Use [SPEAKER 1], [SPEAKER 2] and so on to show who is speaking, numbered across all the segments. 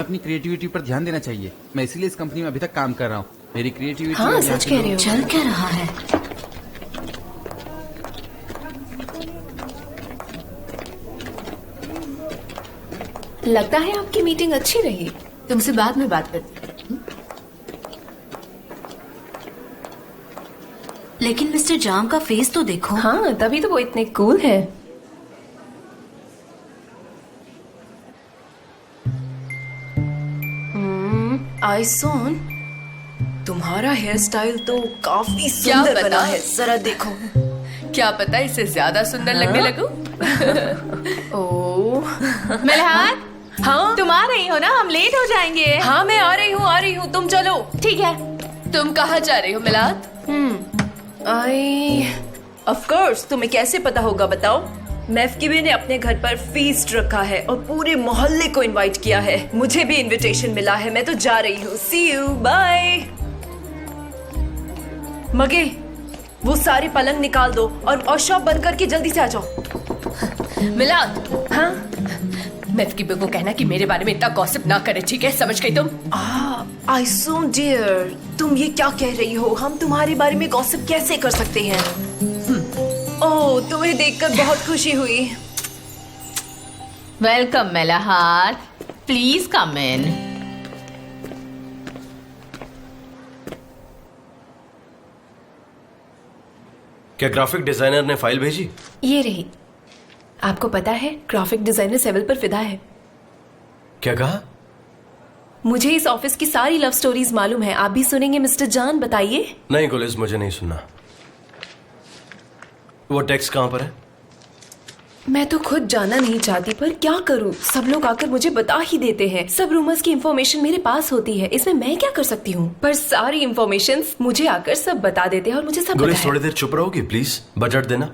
[SPEAKER 1] अपनी क्रिएटिविटी पर ध्यान देना चाहिए। मैं इसीलिए इस कंपनी में अभी तक काम कर रहा हूँ। मेरी क्रिएटिविटी
[SPEAKER 2] हाँ सच कह रहे हो।
[SPEAKER 3] चल क्या रहा है?
[SPEAKER 2] लगता है आपकी मीटिंग अच्छी रही।
[SPEAKER 3] तुमसे बाद में बात करते। लेकिन मिस्टर जाम का फेस तो देखो।
[SPEAKER 2] हाँ तभी तो वो इतने कूल है।
[SPEAKER 4] आइसोन, तुम्हारा हेयर स्टाइल तो काफी सुंदर बना है, जरा देखो।
[SPEAKER 5] क्या पता इससे ज्यादा सुंदर लगने लगूं।
[SPEAKER 4] ओह
[SPEAKER 5] मल्हार,
[SPEAKER 4] हाँ
[SPEAKER 5] तुम आ रही हो ना? हम लेट हो जाएंगे।
[SPEAKER 4] हाँ मैं आ रही हूँ, तुम चलो।
[SPEAKER 5] ठीक है। तुम कहाँ जा रही हो मिलाद?
[SPEAKER 4] ऑफ कोर्स, तुम्हें कैसे पता होगा बताओ? मेफकिबे ने अपने घर पर फीस्ट रखा है और पूरे मोहल्ले को इनवाइट किया है। मुझे भी इनविटेशन मिला है, मैं तो जा रही हूँ। सी यू, बाय। मगे, वो सारे पलंग निकाल दो और शॉप बंद करके जल्दी से आ जाओ।
[SPEAKER 5] मिलाद,
[SPEAKER 4] हाँ
[SPEAKER 5] मेफकिबे को कहना कि मेरे बारे में इतना गॉसिप ना करे, ठीक है? समझ गई तुम?
[SPEAKER 4] आइसो डियर, तुम ये क्या कह रही हो? हम तुम्हारे बारे में गॉसिप कैसे कर सकते हैं? ओह, तुम्हें देखकर बहुत खुशी हुई।
[SPEAKER 6] वेलकम मल्हार, प्लीज कम इन।
[SPEAKER 7] क्या ग्राफिक डिजाइनर ने फाइल भेजी?
[SPEAKER 2] ये रही। आपको पता है ग्राफिक डिजाइनर सेवल पर फिदा है।
[SPEAKER 7] क्या कहा?
[SPEAKER 2] मुझे इस ऑफिस की सारी लव स्टोरीज मालूम है। आप भी सुनेंगे मिस्टर जान? बताइए।
[SPEAKER 7] नहीं गुलिस, मुझे नहीं सुनना। वो टेक्स्ट कहाँ पर है?
[SPEAKER 2] मैं तो खुद जानना नहीं चाहती, पर क्या करूं? सब लोग आकर मुझे बता ही देते हैं। सब रूमर्स की इंफॉर्मेशन मेरे पास होती है, इसमें मैं क्या कर सकती हूँ? पर सारी इंफॉर्मेशन मुझे आकर सब बता देते हैं और मुझे सब पता
[SPEAKER 7] गुलिस
[SPEAKER 2] है।
[SPEAKER 7] थोड़ी देर चुप रहोगी प्लीज? बजट देना।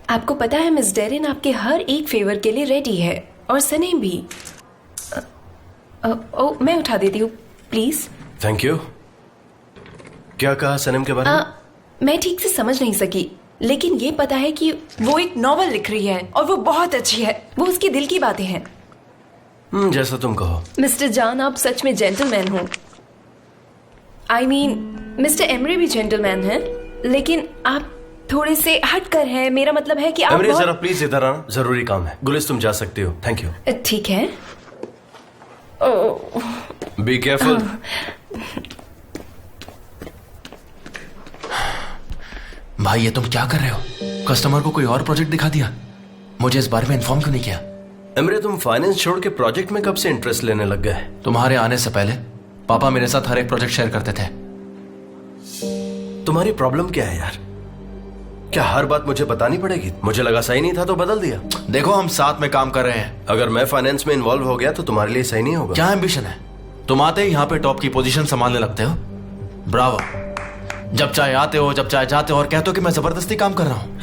[SPEAKER 2] आपको पता है मिस डेरिन आपके हर एक फेवर के लिए रेडी है, और सनेम भी। मैं उठा देती हूँ प्लीज।
[SPEAKER 7] Thank you. क्या कहा सनम के बारे में?
[SPEAKER 2] मैं ठीक से समझ नहीं सकी, लेकिन ये पता है कि वो एक नॉवल लिख रही है और वो बहुत अच्छी है। वो उसके दिल की बातें हैं।
[SPEAKER 7] जैसा तुम कहो।
[SPEAKER 2] मिस्टर जान, आप सच में जेंटलमैन हो। आई मीन मिस्टर एमरे भी जेंटलमैन है, लेकिन आप थोड़े से हटकर हैं। मेरा मतलब है कि आप
[SPEAKER 7] एमरे जरा प्लीज इधर आना, जरूरी काम है। गुलिस तुम जा सकती हो। Thank you.
[SPEAKER 2] ठीक है।
[SPEAKER 7] Be careful.
[SPEAKER 8] भाई ये तुम क्या कर रहे हो? कस्टमर को कोई और प्रोजेक्ट दिखा दिया। मुझे इस बारे में इन्फॉर्म क्यों नहीं किया?
[SPEAKER 7] एमरे तुम फाइनेंस छोड़ के प्रोजेक्ट में कब से इंटरेस्ट लेने लग गए?
[SPEAKER 8] तुम्हारे आने से पहले पापा मेरे साथ हर एक प्रोजेक्ट शेयर करते थे।
[SPEAKER 7] तुम्हारी प्रॉब्लम क्या है यार? क्या हर बात मुझे बतानी पड़ेगी? मुझे लगा सही नहीं था तो बदल दिया।
[SPEAKER 8] देखो हम साथ में काम कर रहे हैं।
[SPEAKER 7] अगर मैं फाइनेंस में इन्वॉल्व हो गया तो तुम्हारे लिए सही नहीं होगा।
[SPEAKER 8] क्या एम्बिशन है? तुम आते ही यहाँ पे टॉप की पोजीशन संभालने लगते हो। ब्रावो। जब चाहे आते हो, जब चाहे जाते हो और कहते हो कि मैं जबरदस्ती काम कर रहा हूँ।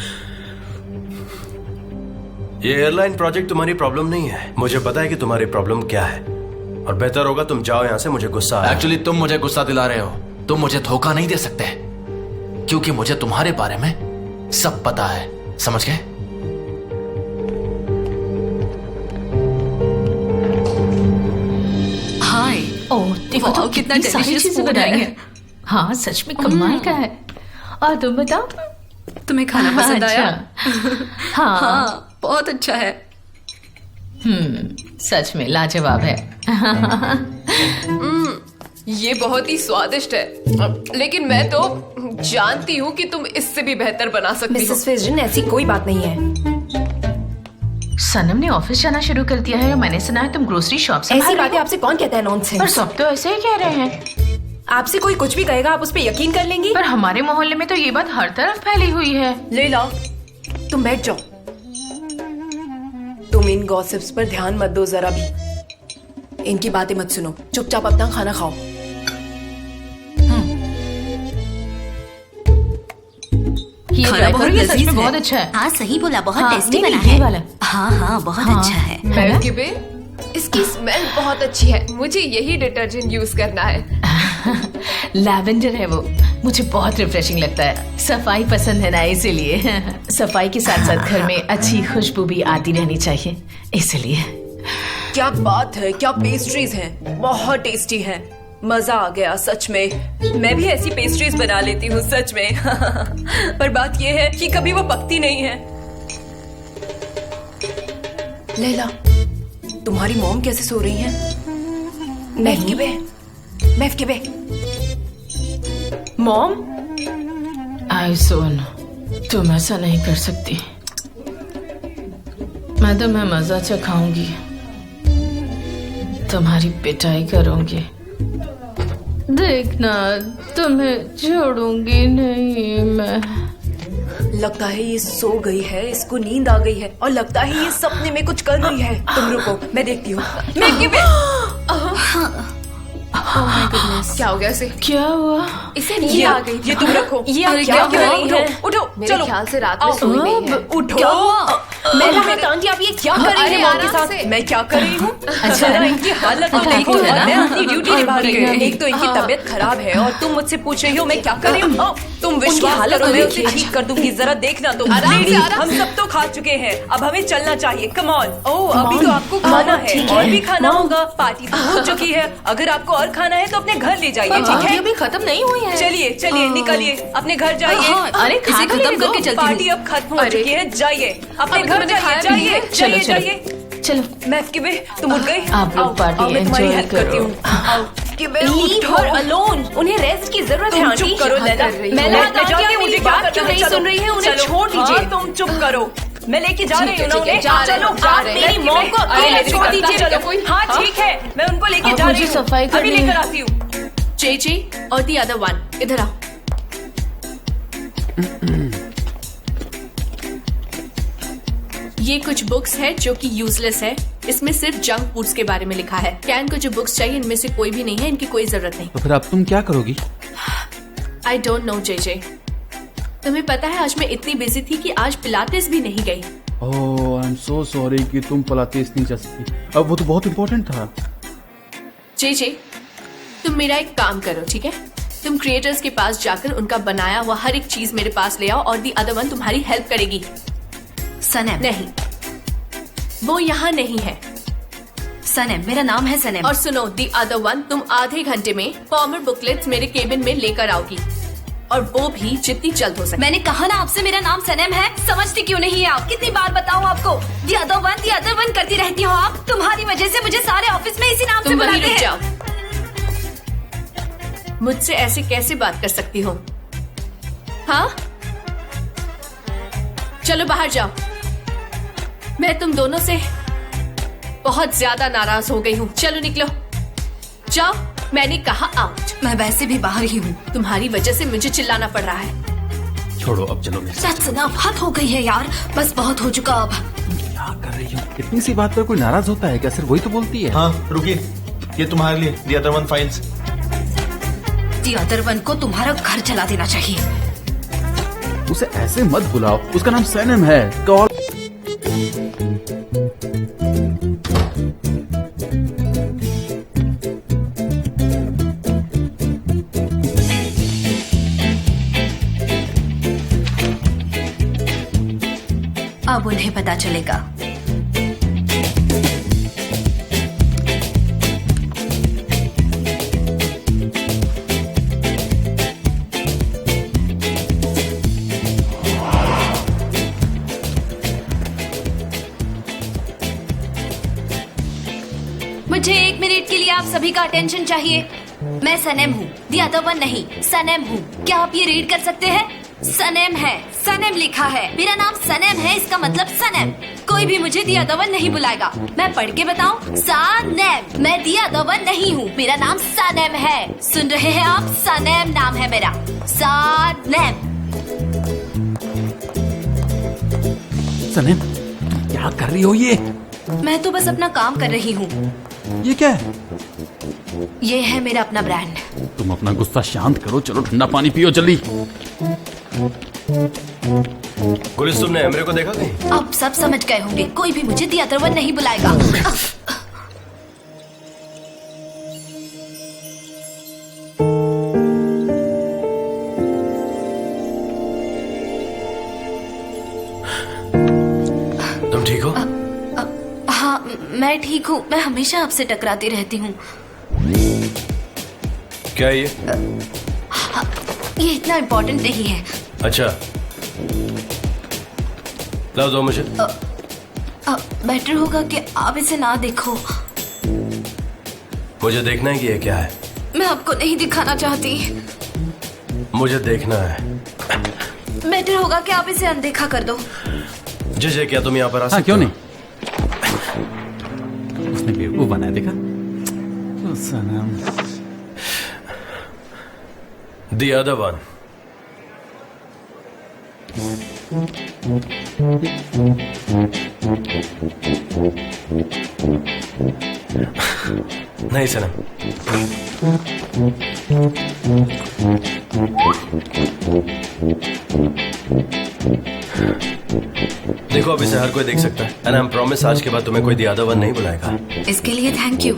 [SPEAKER 7] ये एयरलाइन प्रोजेक्ट तुम्हारी प्रॉब्लम नहीं है। मुझे पता है कि तुम्हारी प्रॉब्लम क्या है, और बेहतर होगा तुम जाओ यहाँ से। मुझे गुस्सा आ रहा है।
[SPEAKER 8] एक्चुअली तुम मुझे गुस्सा दिला रहे हो। तुम मुझे धोखा नहीं दे सकते, क्योंकि मुझे तुम्हारे बारे में सब पता है। समझ गए?
[SPEAKER 3] हाय।
[SPEAKER 6] ओह देखो तो कितना सारी चीजें बनाई है। हाँ सच में कमाल का है। और तुम बताओ,
[SPEAKER 3] तुम्हें खाना पसंद आया?
[SPEAKER 6] हाँ
[SPEAKER 3] हाँ बहुत अच्छा है।
[SPEAKER 6] सच में लाजवाब है।
[SPEAKER 4] ये बहुत ही स्वादिष्ट है, लेकिन मैं तो जानती हूँ कि तुम इससे भी बेहतर बना सकती हो।
[SPEAKER 2] मिसेस फिजन, ऐसी कोई बात नहीं है।
[SPEAKER 6] सनम ने ऑफिस जाना शुरू कर दिया है और मैंने सुना है तुम ग्रोसरी शॉप से।
[SPEAKER 2] ऐसी बातें आपसे कौन कहता है? नॉनसेंस।
[SPEAKER 6] पर सब तो ऐसे ही कह रहे हैं।
[SPEAKER 2] आपसे कोई कुछ भी कहेगा, आप उस पर यकीन कर लेंगी?
[SPEAKER 6] पर हमारे मोहल्ले में तो ये बात हर तरफ फैली हुई है।
[SPEAKER 4] लेला, तुम बैठ जाओ। तुम इन गॉसिप्स पर ध्यान मत दो जरा भी। इनकी बातें मत सुनो, चुपचाप अपना खाना खाओ।
[SPEAKER 6] ये
[SPEAKER 3] खाना
[SPEAKER 6] ट्राई
[SPEAKER 3] बहुत
[SPEAKER 6] करो, ये सच
[SPEAKER 3] लजीज
[SPEAKER 6] में
[SPEAKER 3] है।
[SPEAKER 6] बहुत अच्छा है।
[SPEAKER 3] हाँ सही बोला, बहुत
[SPEAKER 6] हाँ,
[SPEAKER 3] टेस्टी
[SPEAKER 6] नहीं,
[SPEAKER 3] बना
[SPEAKER 6] ये
[SPEAKER 3] है।
[SPEAKER 6] वाला।
[SPEAKER 3] हाँ हाँ बहुत अच्छा है।
[SPEAKER 4] मेफकिबे, इसकी स्मेल बहुत अच्छी है। मुझे यही डिटर्जेंट यूज करना है।
[SPEAKER 6] लैवेंडर है वो, मुझे बहुत रिफ्रेशिंग लगता है। सफाई पसंद है ना, इसीलिए। सफाई के साथ साथ घर में अच्छी खुशबू भी आती रहनी चाहिए, इसलिए।
[SPEAKER 4] क्या बात है, क्या पेस्ट्रीज हैं, बहुत टेस्टी हैं। मजा आ गया सच में। मैं भी ऐसी पेस्ट्रीज बना लेती हूँ सच में। पर बात यह है कि कभी वो पकती नहीं है। लैला, तुम्हारी मॉम कैसे सो रही हैं? महफकिबे, मॉम।
[SPEAKER 6] आई सोन, तुम ऐसा नहीं कर सकती। मैं तुम्हें मजा चखाऊंगी, तुम्हारी पिटाई करूंगी। देखना, तुम्हें छोड़ूंगी नहीं मैं।
[SPEAKER 4] लगता है ये सो गई है, इसको नींद आ गई है और लगता है ये सपने में कुछ कर रही है। तुम रुको, मैं देखती हूँ।
[SPEAKER 2] क्या हो गया इसे?
[SPEAKER 6] क्या हुआ?
[SPEAKER 2] इसे नींद आ गई।
[SPEAKER 4] ये तुम रखो।
[SPEAKER 2] ये आप
[SPEAKER 4] क्या
[SPEAKER 2] क्या
[SPEAKER 4] कर
[SPEAKER 2] कर
[SPEAKER 4] रही
[SPEAKER 2] रही
[SPEAKER 4] हैं?
[SPEAKER 2] हैं?
[SPEAKER 4] उठो,
[SPEAKER 2] मेरे
[SPEAKER 4] चलो।
[SPEAKER 2] ख्याल से रात में सोई नहीं है।
[SPEAKER 4] उठो। मैं आंटी, आप ये क्या कर रही
[SPEAKER 2] अरे
[SPEAKER 4] हैं मॉम के
[SPEAKER 2] आराम
[SPEAKER 4] साथ?
[SPEAKER 2] से।
[SPEAKER 4] मैं क्या कर रही हूँ? जरा इनकी हालत तो देखो।
[SPEAKER 6] है ना?
[SPEAKER 4] मैं अपनी ड्यूटी निभा रही हूँ। एक तो इनकी तबीयत खराब है और तुम मुझसे पूछ रही हो मैं क्या कर रही हूँ। तुम विश्वास करो, मैं उसे ठीक कर दूंगी। जरा देखना तुम।
[SPEAKER 2] आराम से, आराम
[SPEAKER 4] हम सब तो खा चुके हैं, अब हमें चलना चाहिए। Come on. ओह, अभी तो आपको खाना है और भी खाना होगा। पार्टी तो हो चुकी है। अगर आपको और खाना है तो अपने घर ले जाइए, ठीक है?
[SPEAKER 2] अभी खत्म नहीं हुई है।
[SPEAKER 4] चलिए चलिए, निकलिए, अपने घर जाइए।
[SPEAKER 3] अरे इसे खत्म करके चलती
[SPEAKER 4] पार्टी
[SPEAKER 3] हूँ।
[SPEAKER 4] अब खत्म हो चुकी है। जाइए अपने
[SPEAKER 2] अभी
[SPEAKER 4] घर,
[SPEAKER 2] मैंने खाया
[SPEAKER 4] जाइए
[SPEAKER 2] भी है।
[SPEAKER 4] जाइए
[SPEAKER 6] चलो,
[SPEAKER 4] जाइए
[SPEAKER 6] चलो।
[SPEAKER 4] जाइए।
[SPEAKER 6] चलो,
[SPEAKER 4] महफकिबे, तुम उठ गई?
[SPEAKER 6] आप लोग
[SPEAKER 4] आओ,
[SPEAKER 6] पार्टी
[SPEAKER 4] आओ, मैं तुम्हारी
[SPEAKER 6] enjoy
[SPEAKER 4] हेल्प करती
[SPEAKER 6] करो।
[SPEAKER 4] हूँ। आओ।
[SPEAKER 2] Leave her alone. उन्हें रेस्ट की जरूरत है
[SPEAKER 4] तुम
[SPEAKER 2] आंटी।
[SPEAKER 4] चुप करो लैला। मैं लेके जाती हूँ, मुझे क्या
[SPEAKER 2] बात
[SPEAKER 4] करना
[SPEAKER 2] क्यों
[SPEAKER 4] है?
[SPEAKER 2] नहीं
[SPEAKER 4] चलो,
[SPEAKER 2] सुन रही है? उन्हें
[SPEAKER 4] चलो।
[SPEAKER 2] छोड़ दीजिए।
[SPEAKER 4] हाँ, तुम चुप करो। मैं लेके जा रही हूँ ना उन्हें।
[SPEAKER 2] जा रहे हैं,
[SPEAKER 4] चलो,
[SPEAKER 2] जा
[SPEAKER 4] आप
[SPEAKER 2] रहे हैं।
[SPEAKER 4] मेरी मॉम को
[SPEAKER 2] अरे,
[SPEAKER 4] अकेले
[SPEAKER 2] ऐसे
[SPEAKER 4] छोड़
[SPEAKER 2] करता
[SPEAKER 4] दीजिए।
[SPEAKER 2] है क्या
[SPEAKER 4] चलो
[SPEAKER 2] कोई?
[SPEAKER 4] हाँ
[SPEAKER 2] हाँ?
[SPEAKER 4] ठीक है, मैं उनको लेके
[SPEAKER 6] अब
[SPEAKER 4] जा रही
[SPEAKER 6] मुझे
[SPEAKER 4] हूँ।
[SPEAKER 6] सफाई
[SPEAKER 4] अभी
[SPEAKER 6] करनी
[SPEAKER 4] लेकर
[SPEAKER 6] है।
[SPEAKER 4] आती हूँ।
[SPEAKER 2] चेची और दी अदर वन, इधर आओ। ये कुछ बुक्स है जो कि यूजलेस है। इसमें सिर्फ जंक फूड्स के बारे में लिखा है। कैन को जो बुक्स चाहिए इनमें से कोई भी नहीं है, इनकी कोई जरूरत नहीं।
[SPEAKER 1] तो फिर अब तुम क्या करोगी?
[SPEAKER 2] I don't know JJ. तुम्हें पता है आज मैं इतनी बिजी थी कि आज पिलाटेस भी नहीं गई।
[SPEAKER 1] ओह, आई एम सो सॉरी कि तुम पिलाटेस नहीं जा सकी। अब वो तो बहुत इंपॉर्टेंट था।
[SPEAKER 2] जेजे, तुम मेरा एक काम करो, ठीक है? तुम क्रिएटर्स के पास जाकर उनका बनाया हुआ हर एक चीज मेरे पास ले आओ और दी अदर वन तुम्हारी हेल्प करेगी।
[SPEAKER 3] सनम।
[SPEAKER 2] नहीं, वो यहाँ नहीं है।
[SPEAKER 3] सनम, मेरा नाम है सनम।
[SPEAKER 2] और सुनो दी अदर वन, तुम आधे घंटे में फॉर्मर बुकलेट्स मेरे केबिन में लेकर आओगी, और वो भी जितनी जल्द हो सके।
[SPEAKER 3] मैंने कहा ना आपसे, मेरा नाम सनम है। समझती क्यों नहीं है आप? कितनी बार बताऊं आपको? दी अदर वन करती रहती हो आप। तुम्हारी वजह से मुझे सारे ऑफिस में इसी नाम से
[SPEAKER 2] तुम वहीं
[SPEAKER 3] बुलाते
[SPEAKER 2] रुक
[SPEAKER 3] हैं।
[SPEAKER 2] जाओ। मुझसे ऐसे कैसे बात कर सकती हो? हाँ, चलो बाहर जाओ। मैं तुम दोनों से बहुत ज्यादा नाराज हो गई हूँ। चलो निकलो, जाओ। मैंने कहा आउट।
[SPEAKER 3] मैं वैसे भी बाहर ही हूँ।
[SPEAKER 2] तुम्हारी वजह से मुझे चिल्लाना पड़ रहा है।
[SPEAKER 1] छोड़ो, अब चलो मेरे साथ।
[SPEAKER 3] That's enough, हद हो गई है यार। बस बहुत हो चुका अब।
[SPEAKER 1] क्या कर रही हो? इतनी सी बात पर कोई नाराज होता है क्या? सिर्फ वही तो बोलती है।
[SPEAKER 8] हाँ रुकिए, ये तुम्हारे लिए the other one files.
[SPEAKER 3] The other one को तुम्हारा घर चला देना चाहिए।
[SPEAKER 1] उसे ऐसे मत बुलाओ, उसका नाम सनम है। कॉल।
[SPEAKER 3] अब उन्हें पता चलेगा। मुझे 1 मिनट के लिए आप सभी का अटेंशन चाहिए। मैं सनम हूँ, दी अदर वन नहीं, सनम हूँ। क्या आप ये रीड कर सकते हैं? सनम है, सनम लिखा है। मेरा नाम सनम है, इसका मतलब सनम। कोई भी मुझे दी अदर वन नहीं बुलाएगा। मैं पढ़ के बताऊं? सनम। मैं दी अदर वन नहीं हूँ, मेरा नाम सनम है। सुन रहे हैं आप? सनम नाम है मेरा, सनम।
[SPEAKER 1] सनम, क्या कर रही हो ये?
[SPEAKER 3] मैं तो बस अपना काम कर रही हूँ।
[SPEAKER 1] ये क्या है?
[SPEAKER 3] ये है मेरा अपना ब्रांड।
[SPEAKER 1] तुम अपना गुस्सा शांत करो। चलो ठंडा पानी पियो जल्दी।
[SPEAKER 7] गुलिस, तुमने एमरे को देखा कहीं?
[SPEAKER 3] अब सब समझ गए होंगे, कोई भी मुझे दी अदर वन नहीं बुलाएगा।
[SPEAKER 7] तुम ठीक हो?
[SPEAKER 3] हाँ, मैं ठीक हूँ, मैं हमेशा आपसे टकराती रहती हूँ।
[SPEAKER 7] क्या ये?
[SPEAKER 3] ये इतना इम्पोर्टेंट नहीं है।
[SPEAKER 7] अच्छा, लाओ दो मुझे।
[SPEAKER 3] बेटर होगा कि आप इसे ना देखो।
[SPEAKER 7] मुझे देखना है कि ये क्या है।
[SPEAKER 3] मैं आपको नहीं दिखाना चाहती।
[SPEAKER 7] मुझे देखना है।
[SPEAKER 3] बेटर होगा कि आप इसे अनदेखा कर दो।
[SPEAKER 7] जय, क्या तुम यहाँ पर आ
[SPEAKER 1] हाँ,
[SPEAKER 7] सकते
[SPEAKER 1] क्यों
[SPEAKER 7] हो?
[SPEAKER 1] नहीं? उसने बेवकूफ बनाया, देखा? ओ सनम।
[SPEAKER 7] The other one. नहीं सनम। देखो, अब इसे हर कोई देख सकता है एंड आई एम प्रॉमिस आज के बाद तुम्हें कोई The other one नहीं बुलाएगा।
[SPEAKER 3] इसके लिए थैंक यू।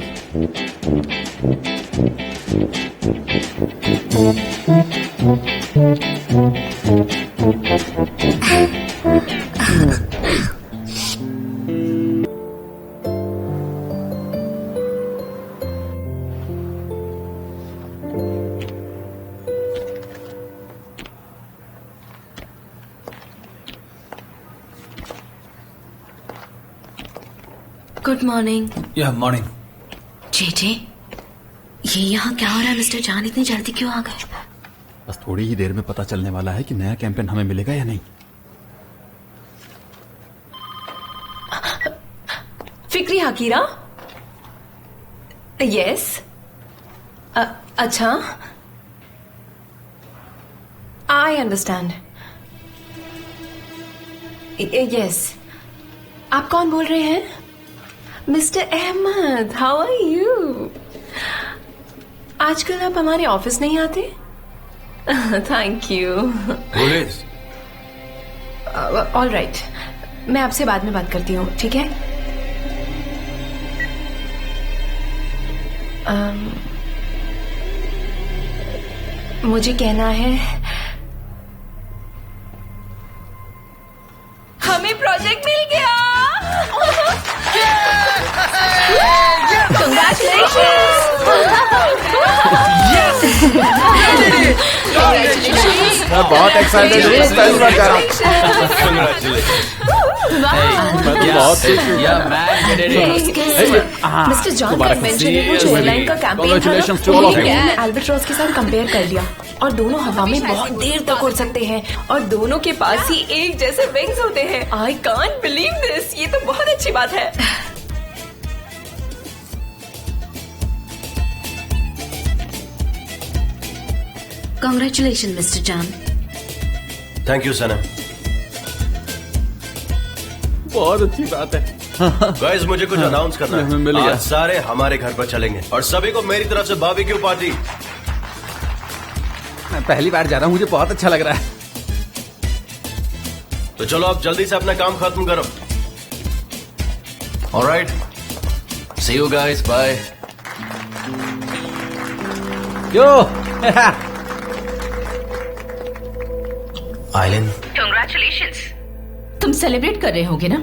[SPEAKER 3] Good morning.
[SPEAKER 1] या मॉर्निंग।
[SPEAKER 3] जेजे, ये यहाँ क्या हो रहा है? मिस्टर जान इतनी जल्दी क्यों आ गए?
[SPEAKER 1] बस थोड़ी ही देर में पता चलने वाला है कि नया कैंपेन हमें मिलेगा या नहीं।
[SPEAKER 2] फिक्री हकीरा? यस। अच्छा, आई अंडरस्टैंड। यस। आप कौन बोल रहे हैं? Mister Ahmed, how are you? आजकल आप हमारे ऑफिस नहीं आते? Thank you.
[SPEAKER 7] Police.
[SPEAKER 2] All right, मैं आपसे बाद में बात करती हूँ, ठीक है? मुझे कहना है हमें प्रोजेक्ट मिल गया।
[SPEAKER 1] मैं बहुत एक्साइटेड हूँ, पहली बार जा रहा हूँ।
[SPEAKER 2] मिस्टर जॉन का इन्वेंशन ने मुझे एयरलाइन का campaign
[SPEAKER 1] Congratulations to all of you.
[SPEAKER 2] मैंने अल्बाट्रॉस के साथ कंपेयर कर लिया और दोनों हवा में बहुत देर तक उड़ सकते हैं और दोनों के पास ही एक जैसे विंग्स होते हैं। I can't believe this. ये तो बहुत अच्छी बात है।
[SPEAKER 3] कॉन्ग्रेचुलेशन मिस्टर जान।
[SPEAKER 7] थैंक यू सनम।
[SPEAKER 1] बहुत अच्छी बात है।
[SPEAKER 7] गाइस, मुझे कुछ अनाउंस करना
[SPEAKER 1] हमें मिल
[SPEAKER 7] है।
[SPEAKER 1] गया।
[SPEAKER 7] आज सारे हमारे घर पर चलेंगे और सभी को मेरी तरफ से बारबेक्यू पार्टी।
[SPEAKER 1] मैं पहली बार जा रहा हूँ, मुझे बहुत अच्छा लग रहा है।
[SPEAKER 7] तो चलो अब जल्दी से अपना काम खत्म करो।
[SPEAKER 8] Alright, see you guys, bye.
[SPEAKER 1] Yo
[SPEAKER 8] Eileen,
[SPEAKER 6] तुम सेलिब्रेट कर रहे होगे ना?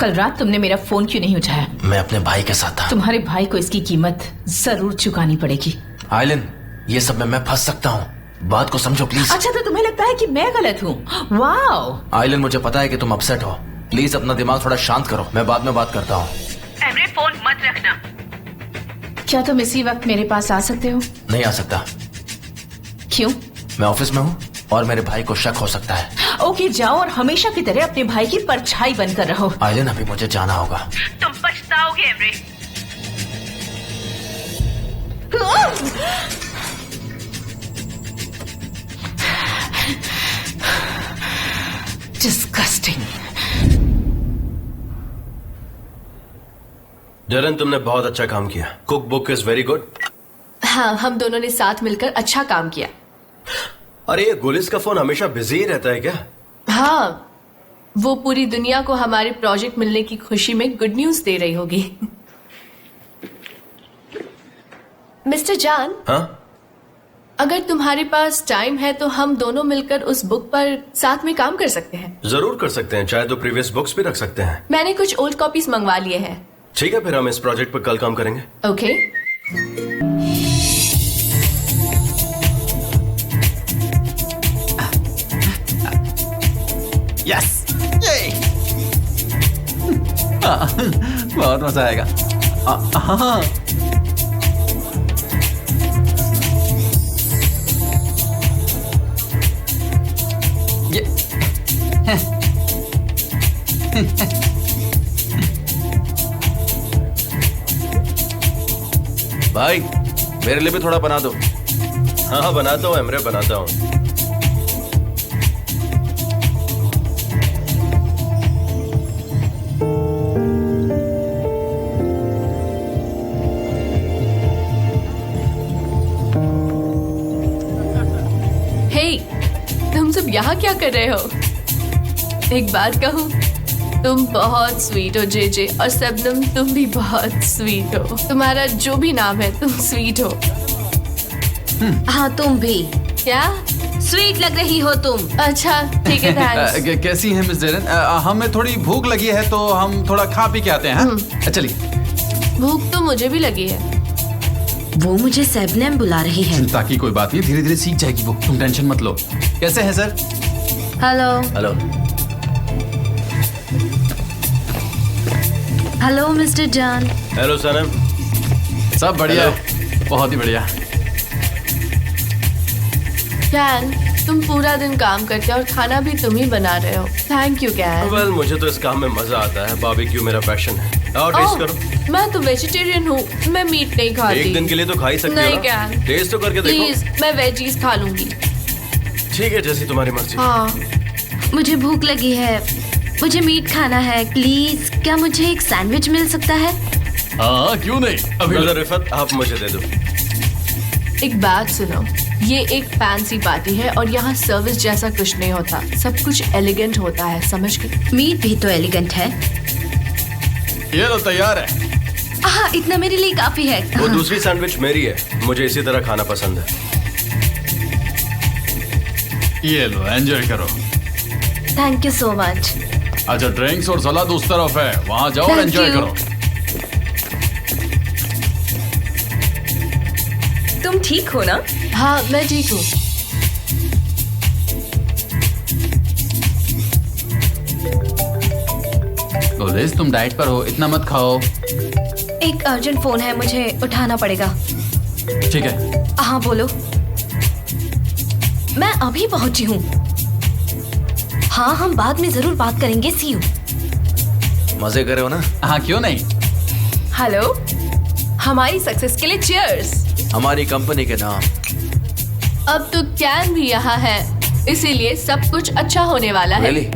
[SPEAKER 6] कल रात तुमने मेरा फोन क्यों नहीं उठाया?
[SPEAKER 8] मैं अपने भाई के साथ था।
[SPEAKER 6] तुम्हारे भाई को इसकी कीमत जरूर चुकानी पड़ेगी।
[SPEAKER 8] आइलिन, ये सब में मैं फंस सकता हूँ, बात को समझो प्लीज।
[SPEAKER 6] अच्छा, तो तुम्हें लगता है कि मैं गलत हूँ? वाओ।
[SPEAKER 8] आइलिन, मुझे पता है कि तुम अपसेट हो, प्लीज अपना दिमाग थोड़ा शांत करो, मैं बाद में बात करता हूँ।
[SPEAKER 6] फोन मत रखना। क्या तुम इसी वक्त मेरे पास आ सकते हो?
[SPEAKER 8] नहीं आ सकता।
[SPEAKER 6] क्यों?
[SPEAKER 8] मैं ऑफिस में हूँ और मेरे भाई को शक हो सकता है।
[SPEAKER 6] ओके, जाओ और हमेशा की तरह अपने भाई की परछाई बनकर रहो।
[SPEAKER 8] आइलिन, अभी मुझे जाना होगा।
[SPEAKER 6] तुम पछताओगे एमरे। Disgusting.
[SPEAKER 7] डरन, तुमने बहुत अच्छा काम किया। Cook book is very good.
[SPEAKER 2] हाँ, हम दोनों ने साथ मिलकर अच्छा काम किया।
[SPEAKER 7] अरे ये गुलिस का फोन हमेशा बिजी ही रहता है क्या?
[SPEAKER 2] हाँ, वो पूरी दुनिया को हमारे प्रोजेक्ट मिलने की खुशी में गुड न्यूज दे रही होगी। मिस्टर जान,
[SPEAKER 7] हाँ?
[SPEAKER 5] अगर तुम्हारे पास टाइम है तो हम दोनों मिलकर उस बुक पर साथ में काम कर सकते हैं।
[SPEAKER 7] जरूर कर सकते हैं, चाहे तो प्रीवियस बुक्स भी रख सकते हैं।
[SPEAKER 5] मैंने कुछ ओल्ड कॉपीज मंगवा लिए हैं।
[SPEAKER 7] ठीक है, फिर हम इस प्रोजेक्ट पर कल काम करेंगे।
[SPEAKER 5] ओके।
[SPEAKER 1] यस, बहुत मजा आएगा। हाँ,
[SPEAKER 8] भाई मेरे लिए भी थोड़ा बना दो।
[SPEAKER 7] हाँ बनाता हूँ एमरे, बनाता हूँ।
[SPEAKER 5] हे, तुम सब यहाँ क्या कर रहे हो? एक बात कहूँ, तुम बहुत स्वीट हो जेजे, और शबनम तुम भी बहुत स्वीट हो। तुम्हारा जो भी नाम है तुम स्वीट हो।
[SPEAKER 3] हाँ तुम भी
[SPEAKER 5] क्या?
[SPEAKER 3] स्वीट लग रही हो तुम।
[SPEAKER 5] अच्छा ठीक है, थैंक्स।
[SPEAKER 1] कैसी हैं मिस जेरन? हमें थोड़ी भूख लगी है तो हम थोड़ा खा पी के आते हैं। हाँ? चलिए।
[SPEAKER 5] भूख तो मुझे भी लगी है।
[SPEAKER 3] वो मुझे शबनम बुला रही है।
[SPEAKER 1] चिंता की कोई बात नहीं, धीरे धीरे सीख जाएगी वो, तुम टेंशन मत लो। कैसे हैं sir?
[SPEAKER 3] Hello
[SPEAKER 8] hello.
[SPEAKER 3] Hello mister John.
[SPEAKER 7] Hello Sanam.
[SPEAKER 1] सब बढ़िया, बहुत ही बढ़िया।
[SPEAKER 5] कैन, तुम पूरा दिन काम करते हो और खाना भी तुम ही बना रहे हो। Thank you can.
[SPEAKER 7] वेल, मुझे तो इस काम में मजा आता है। बारबेक्यू मेरा पैशन है। और टेस्ट करो।
[SPEAKER 5] मैं तो वेजिटेरियन हूँ, मैं मीट नहीं खाती।
[SPEAKER 7] एक दिन के लिए तो खा ही सकते हो
[SPEAKER 5] नहीं
[SPEAKER 7] ना।
[SPEAKER 5] कैन,
[SPEAKER 7] टेस्ट तो करके देखो।
[SPEAKER 5] प्लीज, मैं वेजीज खा लूंगी।
[SPEAKER 7] ठीक है, जैसी तुम्हारी मर्जी।
[SPEAKER 5] हाँ।
[SPEAKER 3] मुझे भूख लगी है, मुझे मीट खाना है। प्लीज क्या मुझे एक सैंडविच मिल सकता है?
[SPEAKER 1] हाँ क्यों नहीं, अभी
[SPEAKER 7] ब्रदर रिफत, आप मुझे दे दो।
[SPEAKER 5] एक बात सुनो, ये एक फैंसी पार्टी है और यहाँ सर्विस जैसा कुछ नहीं होता। सब कुछ एलिगेंट होता है, समझ गए?
[SPEAKER 3] मीट भी तो एलिगेंट है।
[SPEAKER 1] ये लो तैयार है।
[SPEAKER 3] हाँ, इतना मेरे लिए काफी है।
[SPEAKER 7] वो दूसरी सैंडविच मेरी है, मुझे इसी तरह खाना पसंद है।
[SPEAKER 1] ये लो, एंजॉय करो।
[SPEAKER 3] Thank you so much.
[SPEAKER 1] अच्छा, ड्रिंक्स और सलाद उस तरफ है, वहाँ जाओ और
[SPEAKER 3] Thank
[SPEAKER 1] एंजॉय
[SPEAKER 3] you.
[SPEAKER 1] करो।
[SPEAKER 4] तुम ठीक हो ना?
[SPEAKER 5] हाँ मैं ठीक हूँ।
[SPEAKER 1] तो लिज, तुम डाइट पर हो, इतना मत खाओ।
[SPEAKER 3] एक अर्जेंट फोन है, मुझे उठाना पड़ेगा।
[SPEAKER 1] ठीक है।
[SPEAKER 3] हाँ बोलो। मैं अभी पहुंची हूँ। हाँ, हम बाद में जरूर बात करेंगे। सी यू।
[SPEAKER 8] मजे कर रहे हो ना?
[SPEAKER 1] हाँ क्यों नहीं।
[SPEAKER 5] हेलो, हमारी सक्सेस के लिए चीयर्स।
[SPEAKER 8] हमारी कंपनी के नाम।
[SPEAKER 5] अब तो कैन भी यहाँ है, इसीलिए सब कुछ अच्छा होने वाला है।
[SPEAKER 8] Really?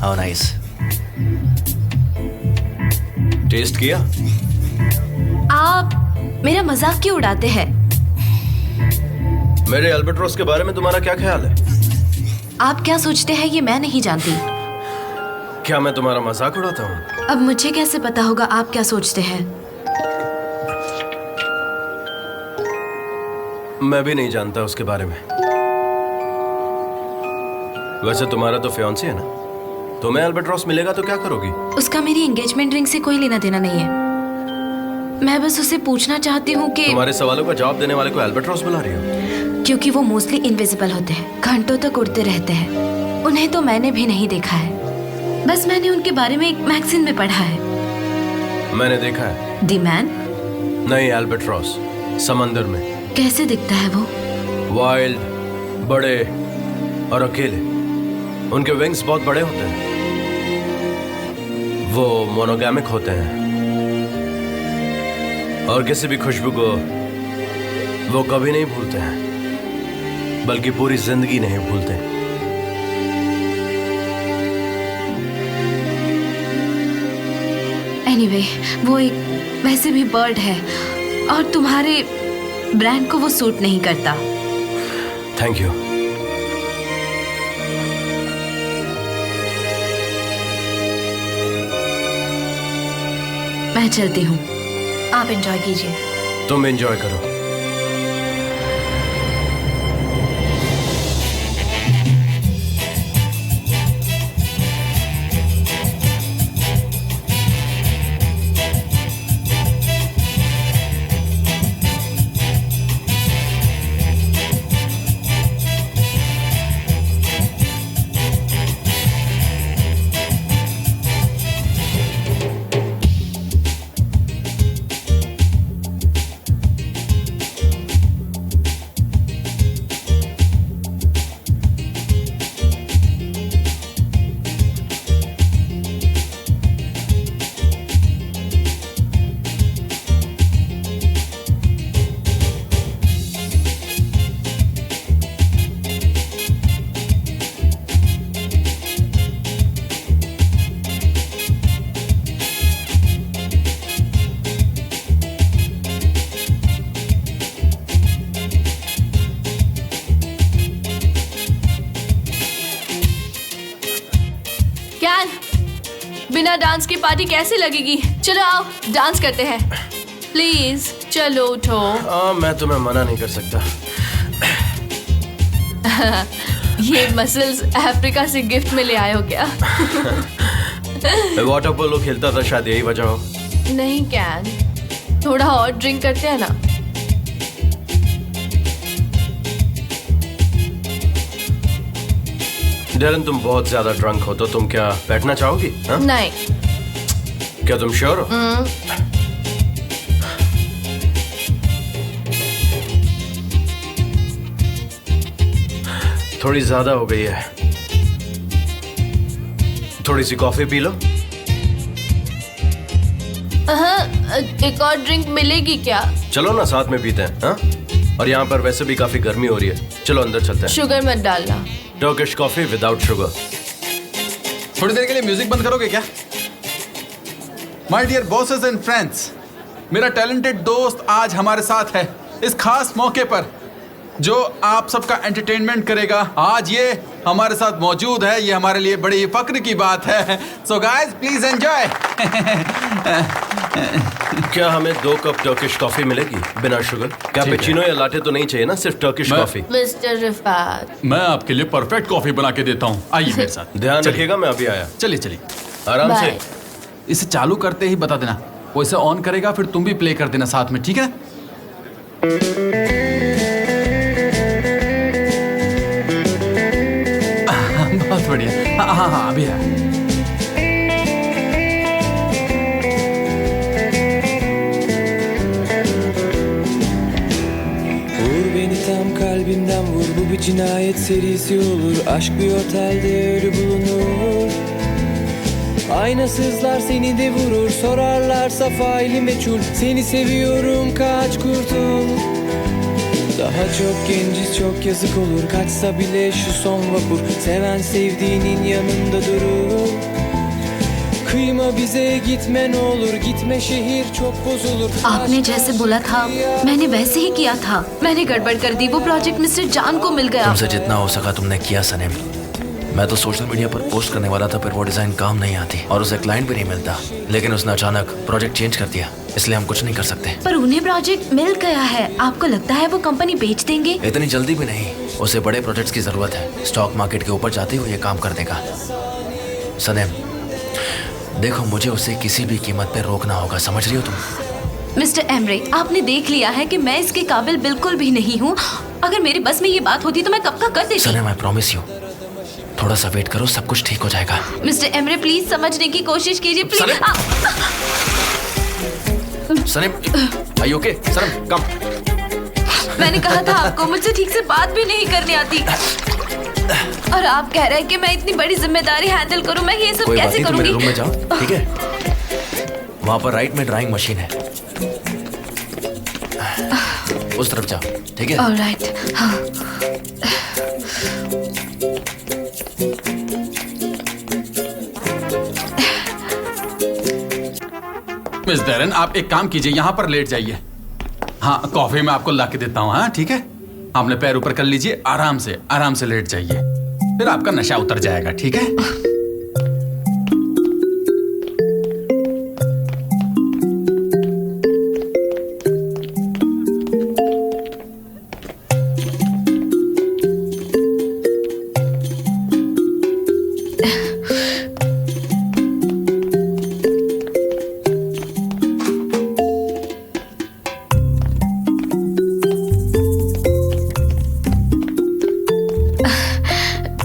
[SPEAKER 8] How nice.
[SPEAKER 7] टेस्ट किया?
[SPEAKER 3] आप मेरा मजाक क्यों उड़ाते हैं?
[SPEAKER 7] मेरे अल्बाट्रोस के बारे में तुम्हारा क्या ख्याल है?
[SPEAKER 3] आप क्या सोचते हैं ये मैं नहीं जानती।
[SPEAKER 7] क्या मैं तुम्हारा मजाक उड़ाता हूँ?
[SPEAKER 3] अब मुझे कैसे पता होगा आप क्या सोचते हैं?
[SPEAKER 7] मैं भी नहीं जानता उसके बारे में। वैसे तुम्हारा तो फियांसी है ना, तुम्हें अल्बाट्रोस मिलेगा तो क्या करोगी?
[SPEAKER 3] उसका मेरी एंगेजमेंट रिंग से कोई लेना देना नहीं है। मैं बस उसे पूछना चाहती हूँ कि
[SPEAKER 7] तुम्हारे सवालों का जवाब देने वाले को अल्बाट्रोस बुला रही हो?
[SPEAKER 3] क्योंकि वो मोस्टली इनविजिबल होते हैं, घंटों तक उड़ते रहते हैं। उन्हें तो मैंने भी नहीं देखा है, बस मैंने उनके बारे में एक मैगजीन में पढ़ा है।
[SPEAKER 7] मैंने देखा है।
[SPEAKER 3] The man?
[SPEAKER 7] नहीं, अल्बाट्रोस समंदर में।
[SPEAKER 3] कैसे दिखता है वो?
[SPEAKER 7] वाइल्ड, बड़े और अकेले। उनके विंग्स बहुत बड़े होते हैं। वो मोनोगैमिक होते हैं और किसी भी खुशबू को वो कभी नहीं भूलते हैं, बल्कि पूरी जिंदगी नहीं भूलते।
[SPEAKER 3] एनीवे, वो एक वैसे भी बर्ड है और तुम्हारे ब्रांड को वो सूट नहीं करता।
[SPEAKER 7] Thank you.
[SPEAKER 3] मैं चलती हूँ, आप एंजॉय कीजिए।
[SPEAKER 7] तुम एंजॉय करो।
[SPEAKER 5] बिना डांस की पार्टी कैसे लगेगी? चलो आओ डांस करते हैं प्लीज। चलो उठो।
[SPEAKER 7] मैं तुम्हें मना नहीं कर सकता।
[SPEAKER 5] ये मसल्स अफ्रीका से गिफ्ट में ले आए हो क्या?
[SPEAKER 7] मैं वाटर पोलो खेलता था, शायद यही वजह हो।
[SPEAKER 5] नहीं कैन, थोड़ा और ड्रिंक करते हैं ना।
[SPEAKER 7] डेरन तुम बहुत ज्यादा ड्रंक हो तो तुम क्या बैठना चाहोगी? हाँ?
[SPEAKER 5] नहीं।
[SPEAKER 7] क्या तुम श्योर हो? थोड़ी ज्यादा हो गई है, थोड़ी सी कॉफी पी लो।
[SPEAKER 5] एक और ड्रिंक मिलेगी क्या?
[SPEAKER 7] चलो ना साथ में पीते हैं। हाँ? और यहाँ पर वैसे भी काफी गर्मी हो रही है, चलो अंदर चलते हैं।
[SPEAKER 5] शुगर मत डालना।
[SPEAKER 7] Turkish coffee without sugar.
[SPEAKER 1] थोड़ी देर के लिए म्यूजिक बंद करोगे क्या? My dear bosses and friends, मेरा टैलेंटेड दोस्त आज हमारे साथ है इस खास मौके पर जो आप सबका एंटरटेनमेंट करेगा। आज ये हमारे साथ मौजूद है, ये हमारे लिए बड़ी फक्र की बात है। So guys please enjoy.
[SPEAKER 7] क्या हमें 2 कप टर्किश कॉफी मिलेगी बिना शुगर? कैपुचिनो या लाटे तो नहीं चाहिए ना, सिर्फ टर्किश कॉफी।
[SPEAKER 5] मिस्टर रिफात,
[SPEAKER 1] मैं आपके लिए परफेक्ट कॉफी बना के देता हूँ, आइए मेरे साथ।
[SPEAKER 7] ध्यान रखिएगा, मैं अभी आया।
[SPEAKER 1] चलिए चलिए
[SPEAKER 7] आराम से।
[SPEAKER 5] बाय।
[SPEAKER 1] इसे चालू करते ही बता देना, वो इसे ऑन करेगा, फिर तुम भी प्ले कर देना साथ में, ठीक है? बहुत बढ़िया। हाँ अभी है।
[SPEAKER 9] Vur beni tam kalbimden vur, bu bir cinayet serisi olur. Aşk bir otelde ölü bulunur. Aynasızlar seni de vurur, sorarlarsa faili meçhul. Seni seviyorum, kaç kurtul. Daha çok genciz, çok yazık olur. Kaçsa bile şu son vapur, seven sevdiğinin yanında durur. Kıyma bize, gitme ne olur. Gitme, şehir çok bozulur.
[SPEAKER 3] आपने जैसे बोला था मैंने वैसे ही किया था। मैंने गड़बड़ कर दी, वो प्रोजेक्ट मिस्टर जान को मिल गया।
[SPEAKER 8] तुमसे जितना हो सका तुमने किया सनेम। मैं तो सोशल मीडिया पर पोस्ट करने वाला था, पर वो डिजाइन काम नहीं आती और उसे क्लाइंट भी नहीं मिलता। लेकिन उसने अचानक प्रोजेक्ट चेंज कर दिया, इसलिए हम कुछ नहीं कर सकते।
[SPEAKER 3] पर उन्हें प्रोजेक्ट मिल गया है, आपको लगता है वो कंपनी बेच देंगे?
[SPEAKER 8] इतनी जल्दी भी नहीं, उसे बड़े प्रोजेक्ट्स की जरूरत है। स्टॉक मार्केट के ऊपर जाते हुए ये काम कर देगा। सनेम देखो, मुझे उसे किसी भी कीमत पे रोकना होगा, समझ रही हो तुम?
[SPEAKER 3] मिस्टर एमरे, आपने देख लिया है कि मैं इसके काबिल बिल्कुल भी नहीं हूँ। अगर मेरे बस में ये बात होती तो मैं कब का कर देती।
[SPEAKER 8] सनेम आई प्रॉमिस यू, थोड़ा सा वेट करो, सब कुछ ठीक हो जाएगा।
[SPEAKER 3] मिस्टर एमरे प्लीज समझने की कोशिश कीजिए please.
[SPEAKER 8] Sanem are you okay? Sanem come.
[SPEAKER 3] मैंने कहा था आपको मुझसे ठीक से बात भी नहीं करनी आती, और आप कह रहे हैं कि मैं इतनी बड़ी जिम्मेदारी हैंडल करूं। मैं ये सब
[SPEAKER 8] कोई बात
[SPEAKER 3] कैसे
[SPEAKER 8] नहीं, तुम
[SPEAKER 3] करूंगी?
[SPEAKER 8] मेरे रूम में जाओ, ठीक है? वहां पर राइट में ड्राइंग मशीन है, उस तरफ जाओ, ठीक है?
[SPEAKER 3] ऑलराइट। हाँ।
[SPEAKER 1] मिस डेरन, आप एक काम कीजिए, यहाँ पर लेट जाइए। हाँ, कॉफी मैं आपको ला के देता हूँ। हाँ ठीक है, आपने पैर ऊपर कर लीजिए, आराम से लेट जाइए, फिर आपका नशा उतर जाएगा, ठीक है?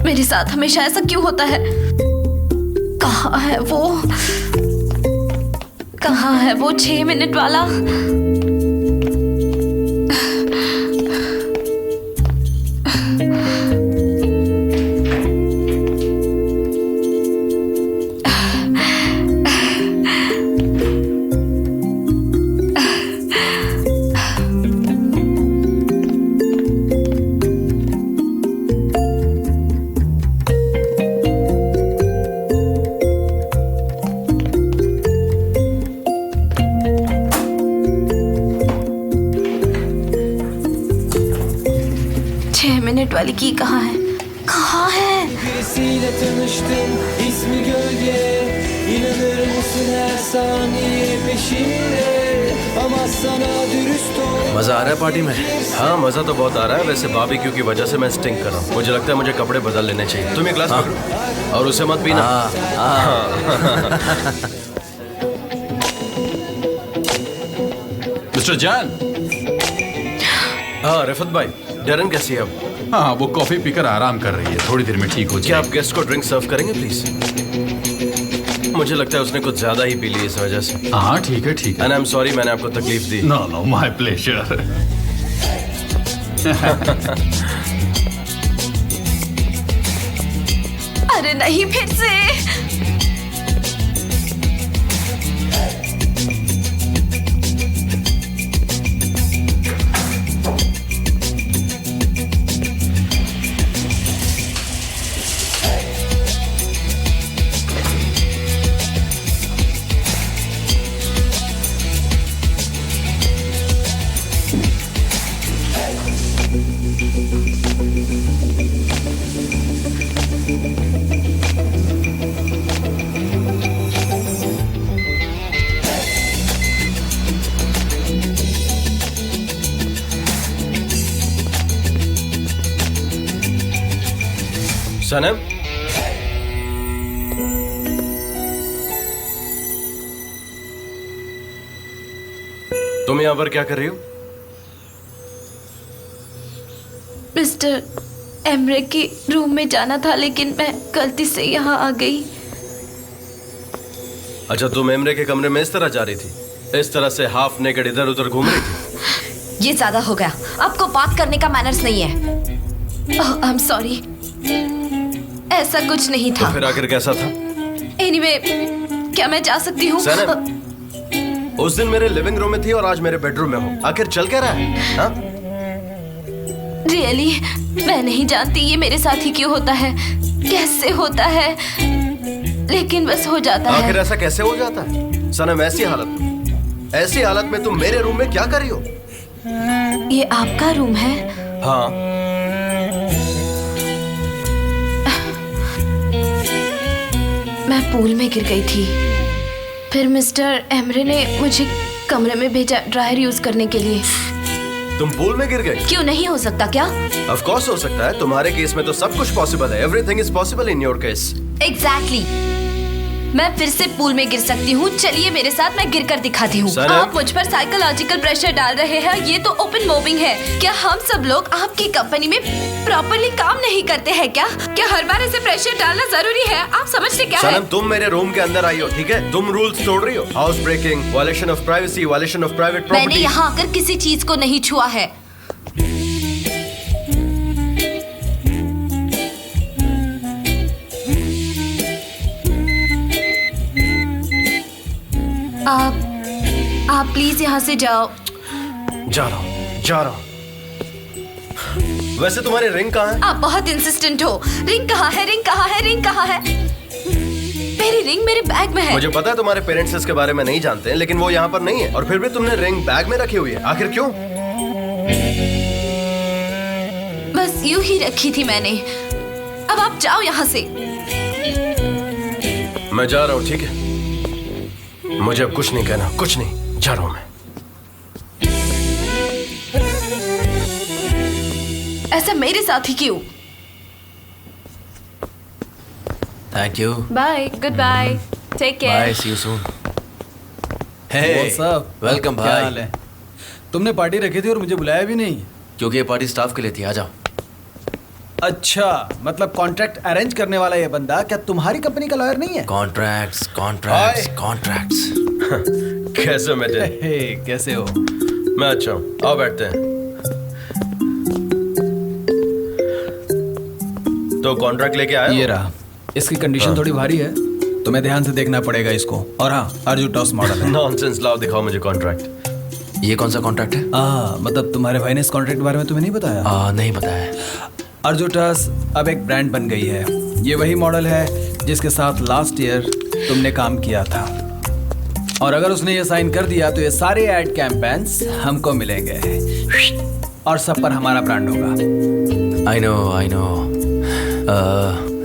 [SPEAKER 3] मेरे साथ हमेशा ऐसा क्यों होता है? कहाँ है वो? कहाँ है वो 6 मिनट वाला? मिनट वाली की कहाँ है? कहाँ है?
[SPEAKER 9] Birisiyle tanıştım, ismi Gölge. İnanır mısın her saniye peşinde, ama sana dürüst ol.
[SPEAKER 8] मजा आ रहा है पार्टी में?
[SPEAKER 7] हाँ मजा तो बहुत आ रहा है। वैसे बारबेक्यू की वजह से मैं स्टिंक कर रहा हूँ। मुझे लगता है मुझे कपड़े बदल लेने चाहिए। तुम एक ग्लास पकड़ो और उसे मत पीना।
[SPEAKER 1] मिस्टर जैन।
[SPEAKER 7] हाँ रिफत भाई, डरन कैसी है अब?
[SPEAKER 1] हाँ, वो कॉफी पीकर आराम कर रही है, थोड़ी देर में ठीक हो
[SPEAKER 7] क्या
[SPEAKER 1] जाएगी।
[SPEAKER 7] आप गेस्ट को ड्रिंक सर्व करेंगे प्लीज? मुझे लगता है उसने कुछ ज्यादा ही पी ली इस वजह से।
[SPEAKER 1] हाँ ठीक है ठीक है।
[SPEAKER 7] एंड आई एम सॉरी मैंने आपको तकलीफ दी।
[SPEAKER 1] No no, my pleasure.
[SPEAKER 3] अरे नहीं, फिर से।
[SPEAKER 7] सनम, तुम यहाँ पर क्या कर रही हो?
[SPEAKER 5] मिस्टर एमरे के रूम में जाना था, लेकिन मैं गलती से यहाँ आ गई।
[SPEAKER 7] अच्छा, तुम एमरे के कमरे में इस तरह जा रही थी, इस तरह से हाफ नेकेड इधर उधर घूम रही थी?
[SPEAKER 3] ये ज्यादा हो गया। आपको बात करने का मैनर्स नहीं है। आई एम सॉरी, ऐसा कुछ नहीं था।
[SPEAKER 7] तो फिर आखिर कैसा था?
[SPEAKER 5] एनीवे, क्या मैं जा सकती हूँ?
[SPEAKER 7] सनम, उस दिन मेरे लिविंग रूम में थी और आज मेरे बेडरूम में हो। आखिर चल क्या रहा है? हाँ?
[SPEAKER 5] रियली मैं नहीं जानती ये मेरे साथ ही क्यों होता है, कैसे होता है, लेकिन बस हो जाता है।
[SPEAKER 7] आखिर ऐसा कैसे हो जाता है? सनम, ऐसी हालत में तुम मेरे रूम में क्या कर रही हो?
[SPEAKER 5] ये आपका रूम है?
[SPEAKER 7] हाँ।
[SPEAKER 5] मैं पूल में गिर गई थी, फिर मिस्टर एमरे ने मुझे कमरे में भेजा ड्रायर यूज करने के लिए।
[SPEAKER 7] तुम पूल में गिर गई?
[SPEAKER 3] क्यों नहीं हो सकता क्या?
[SPEAKER 7] ऑफ कोर्स हो सकता है, तुम्हारे केस में तो सब कुछ पॉसिबल है। Everything is possible in your case.
[SPEAKER 3] Exactly. मैं फिर से पूल में गिर सकती हूँ। चलिए मेरे साथ, मैं गिर कर दिखाती हूँ।
[SPEAKER 5] आप मुझ पर साइकोलॉजिकल प्रेशर डाल रहे हैं, ये तो ओपन मॉबिंग है। क्या हम सब लोग आपकी कंपनी में प्रॉपर्ली काम नहीं करते हैं क्या? क्या हर बार ऐसे प्रेशर डालना जरूरी है? आप समझते क्या है?
[SPEAKER 7] सनम, तुम मेरे रूम के अंदर आई हो, ठीक है? तुम रूल्स तोड़ रही हो। House breaking, violation of privacy, violation of private property.
[SPEAKER 3] मैंने यहाँ आकर किसी चीज को नहीं छुआ है। आप प्लीज यहाँ से जाओ।
[SPEAKER 7] जा रहा हूँ। वैसे तुम्हारी रिंग कहाँ है?
[SPEAKER 5] आप बहुत इंसिस्टेंट हो। रिंग कहाँ है? रिंग कहाँ है? रिंग कहाँ है? मेरी रिंग मेरे बैग में है।
[SPEAKER 7] मुझे पता है तुम्हारे पेरेंट्स इसके बारे में नहीं जानते हैं, लेकिन वो यहाँ पर नहीं है और फिर भी तुमने रिंग बैग में रखी हुई है। आखिर क्यों?
[SPEAKER 5] बस यूं ही रखी थी मैंने। अब आप जाओ यहाँ से।
[SPEAKER 7] मैं जा रहा हूँ, ठीक है? मुझे अब कुछ नहीं कहना, कुछ नहीं। जा रहा हूँ मैं।
[SPEAKER 5] ऐसा मेरे साथ ही क्यों?
[SPEAKER 8] Thank you.
[SPEAKER 5] Bye, good bye, take care.
[SPEAKER 8] Bye, see you soon. Hey,
[SPEAKER 10] What's up?
[SPEAKER 8] Welcome
[SPEAKER 10] क्या
[SPEAKER 8] भाई।
[SPEAKER 10] हाल है? तुमने पार्टी रखी थी और मुझे बुलाया भी नहीं।
[SPEAKER 8] क्योंकि ये पार्टी स्टाफ के लिए थी। आ जाओ।
[SPEAKER 10] अच्छा, मतलब कॉन्ट्रैक्ट अरेंज करने वाला ये बंदा क्या तुम्हारी कंपनी का लॉयर नहीं है?
[SPEAKER 8] कॉन्ट्रैक्ट्स।
[SPEAKER 7] कैसे मैं
[SPEAKER 10] हे, कैसे हो?
[SPEAKER 7] मैं अच्छा हूँ। आओ बैठते हैं। तो कॉन्ट्रैक्ट लेके आए?
[SPEAKER 10] ये रहा। इसकी कंडीशन थोड़ी भारी है, तुम्हें ध्यान से देखना पड़ेगा इसको। और हाँ, अर्जू टॉस मॉडल है।
[SPEAKER 7] नॉनसेंस, लाओ दिखाओ मुझे कॉन्ट्रैक्ट।
[SPEAKER 8] ये कौन सा कॉन्ट्रैक्ट है?
[SPEAKER 10] मतलब तुम्हारे भाई ने इस कॉन्ट्रैक्ट के बारे में तुम्हें नहीं बताया?
[SPEAKER 8] नहीं बताया।
[SPEAKER 10] अर्जुटस अब एक ब्रांड बन गई है। ये वही मॉडल है जिसके साथ लास्ट ईयर तुमने काम किया था, और अगर उसने ये साइन कर दिया तो ये सारे एड कैंपेन्स हमको मिलेंगे और सब पर हमारा ब्रांड होगा।
[SPEAKER 8] I know.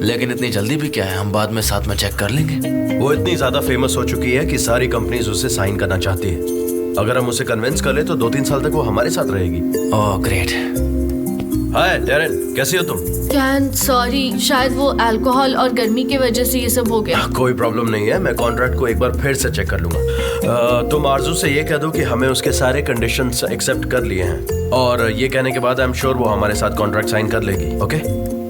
[SPEAKER 8] लेकिन इतनी जल्दी भी क्या है? हम बाद में साथ में चेक कर लेंगे।
[SPEAKER 7] वो इतनी ज्यादा फेमस हो चुकी है कि सारी कंपनीज उसे साइन करना चाहती है। अगर हम उसे कन्विंस कर ले तो 2-3 साल तक वो हमारे साथ रहेगी।
[SPEAKER 8] Oh great.
[SPEAKER 7] हाय डेरेन, कैसी हो तुम?
[SPEAKER 5] कैन सॉरी, शायद वो अल्कोहल और गर्मी की वजह से ये सब हो गया।
[SPEAKER 7] कोई प्रॉब्लम नहीं है, मैं कॉन्ट्रैक्ट को एक बार फिर से चेक कर लूंगा। तुम आरजू से ये कह दो कि हमें उसके सारे कंडीशंस एक्सेप्ट कर लिए हैं, और ये कहने के बाद आई एम श्योर वो हमारे साथ कॉन्ट्रैक्ट साइन कर लेगी। ओके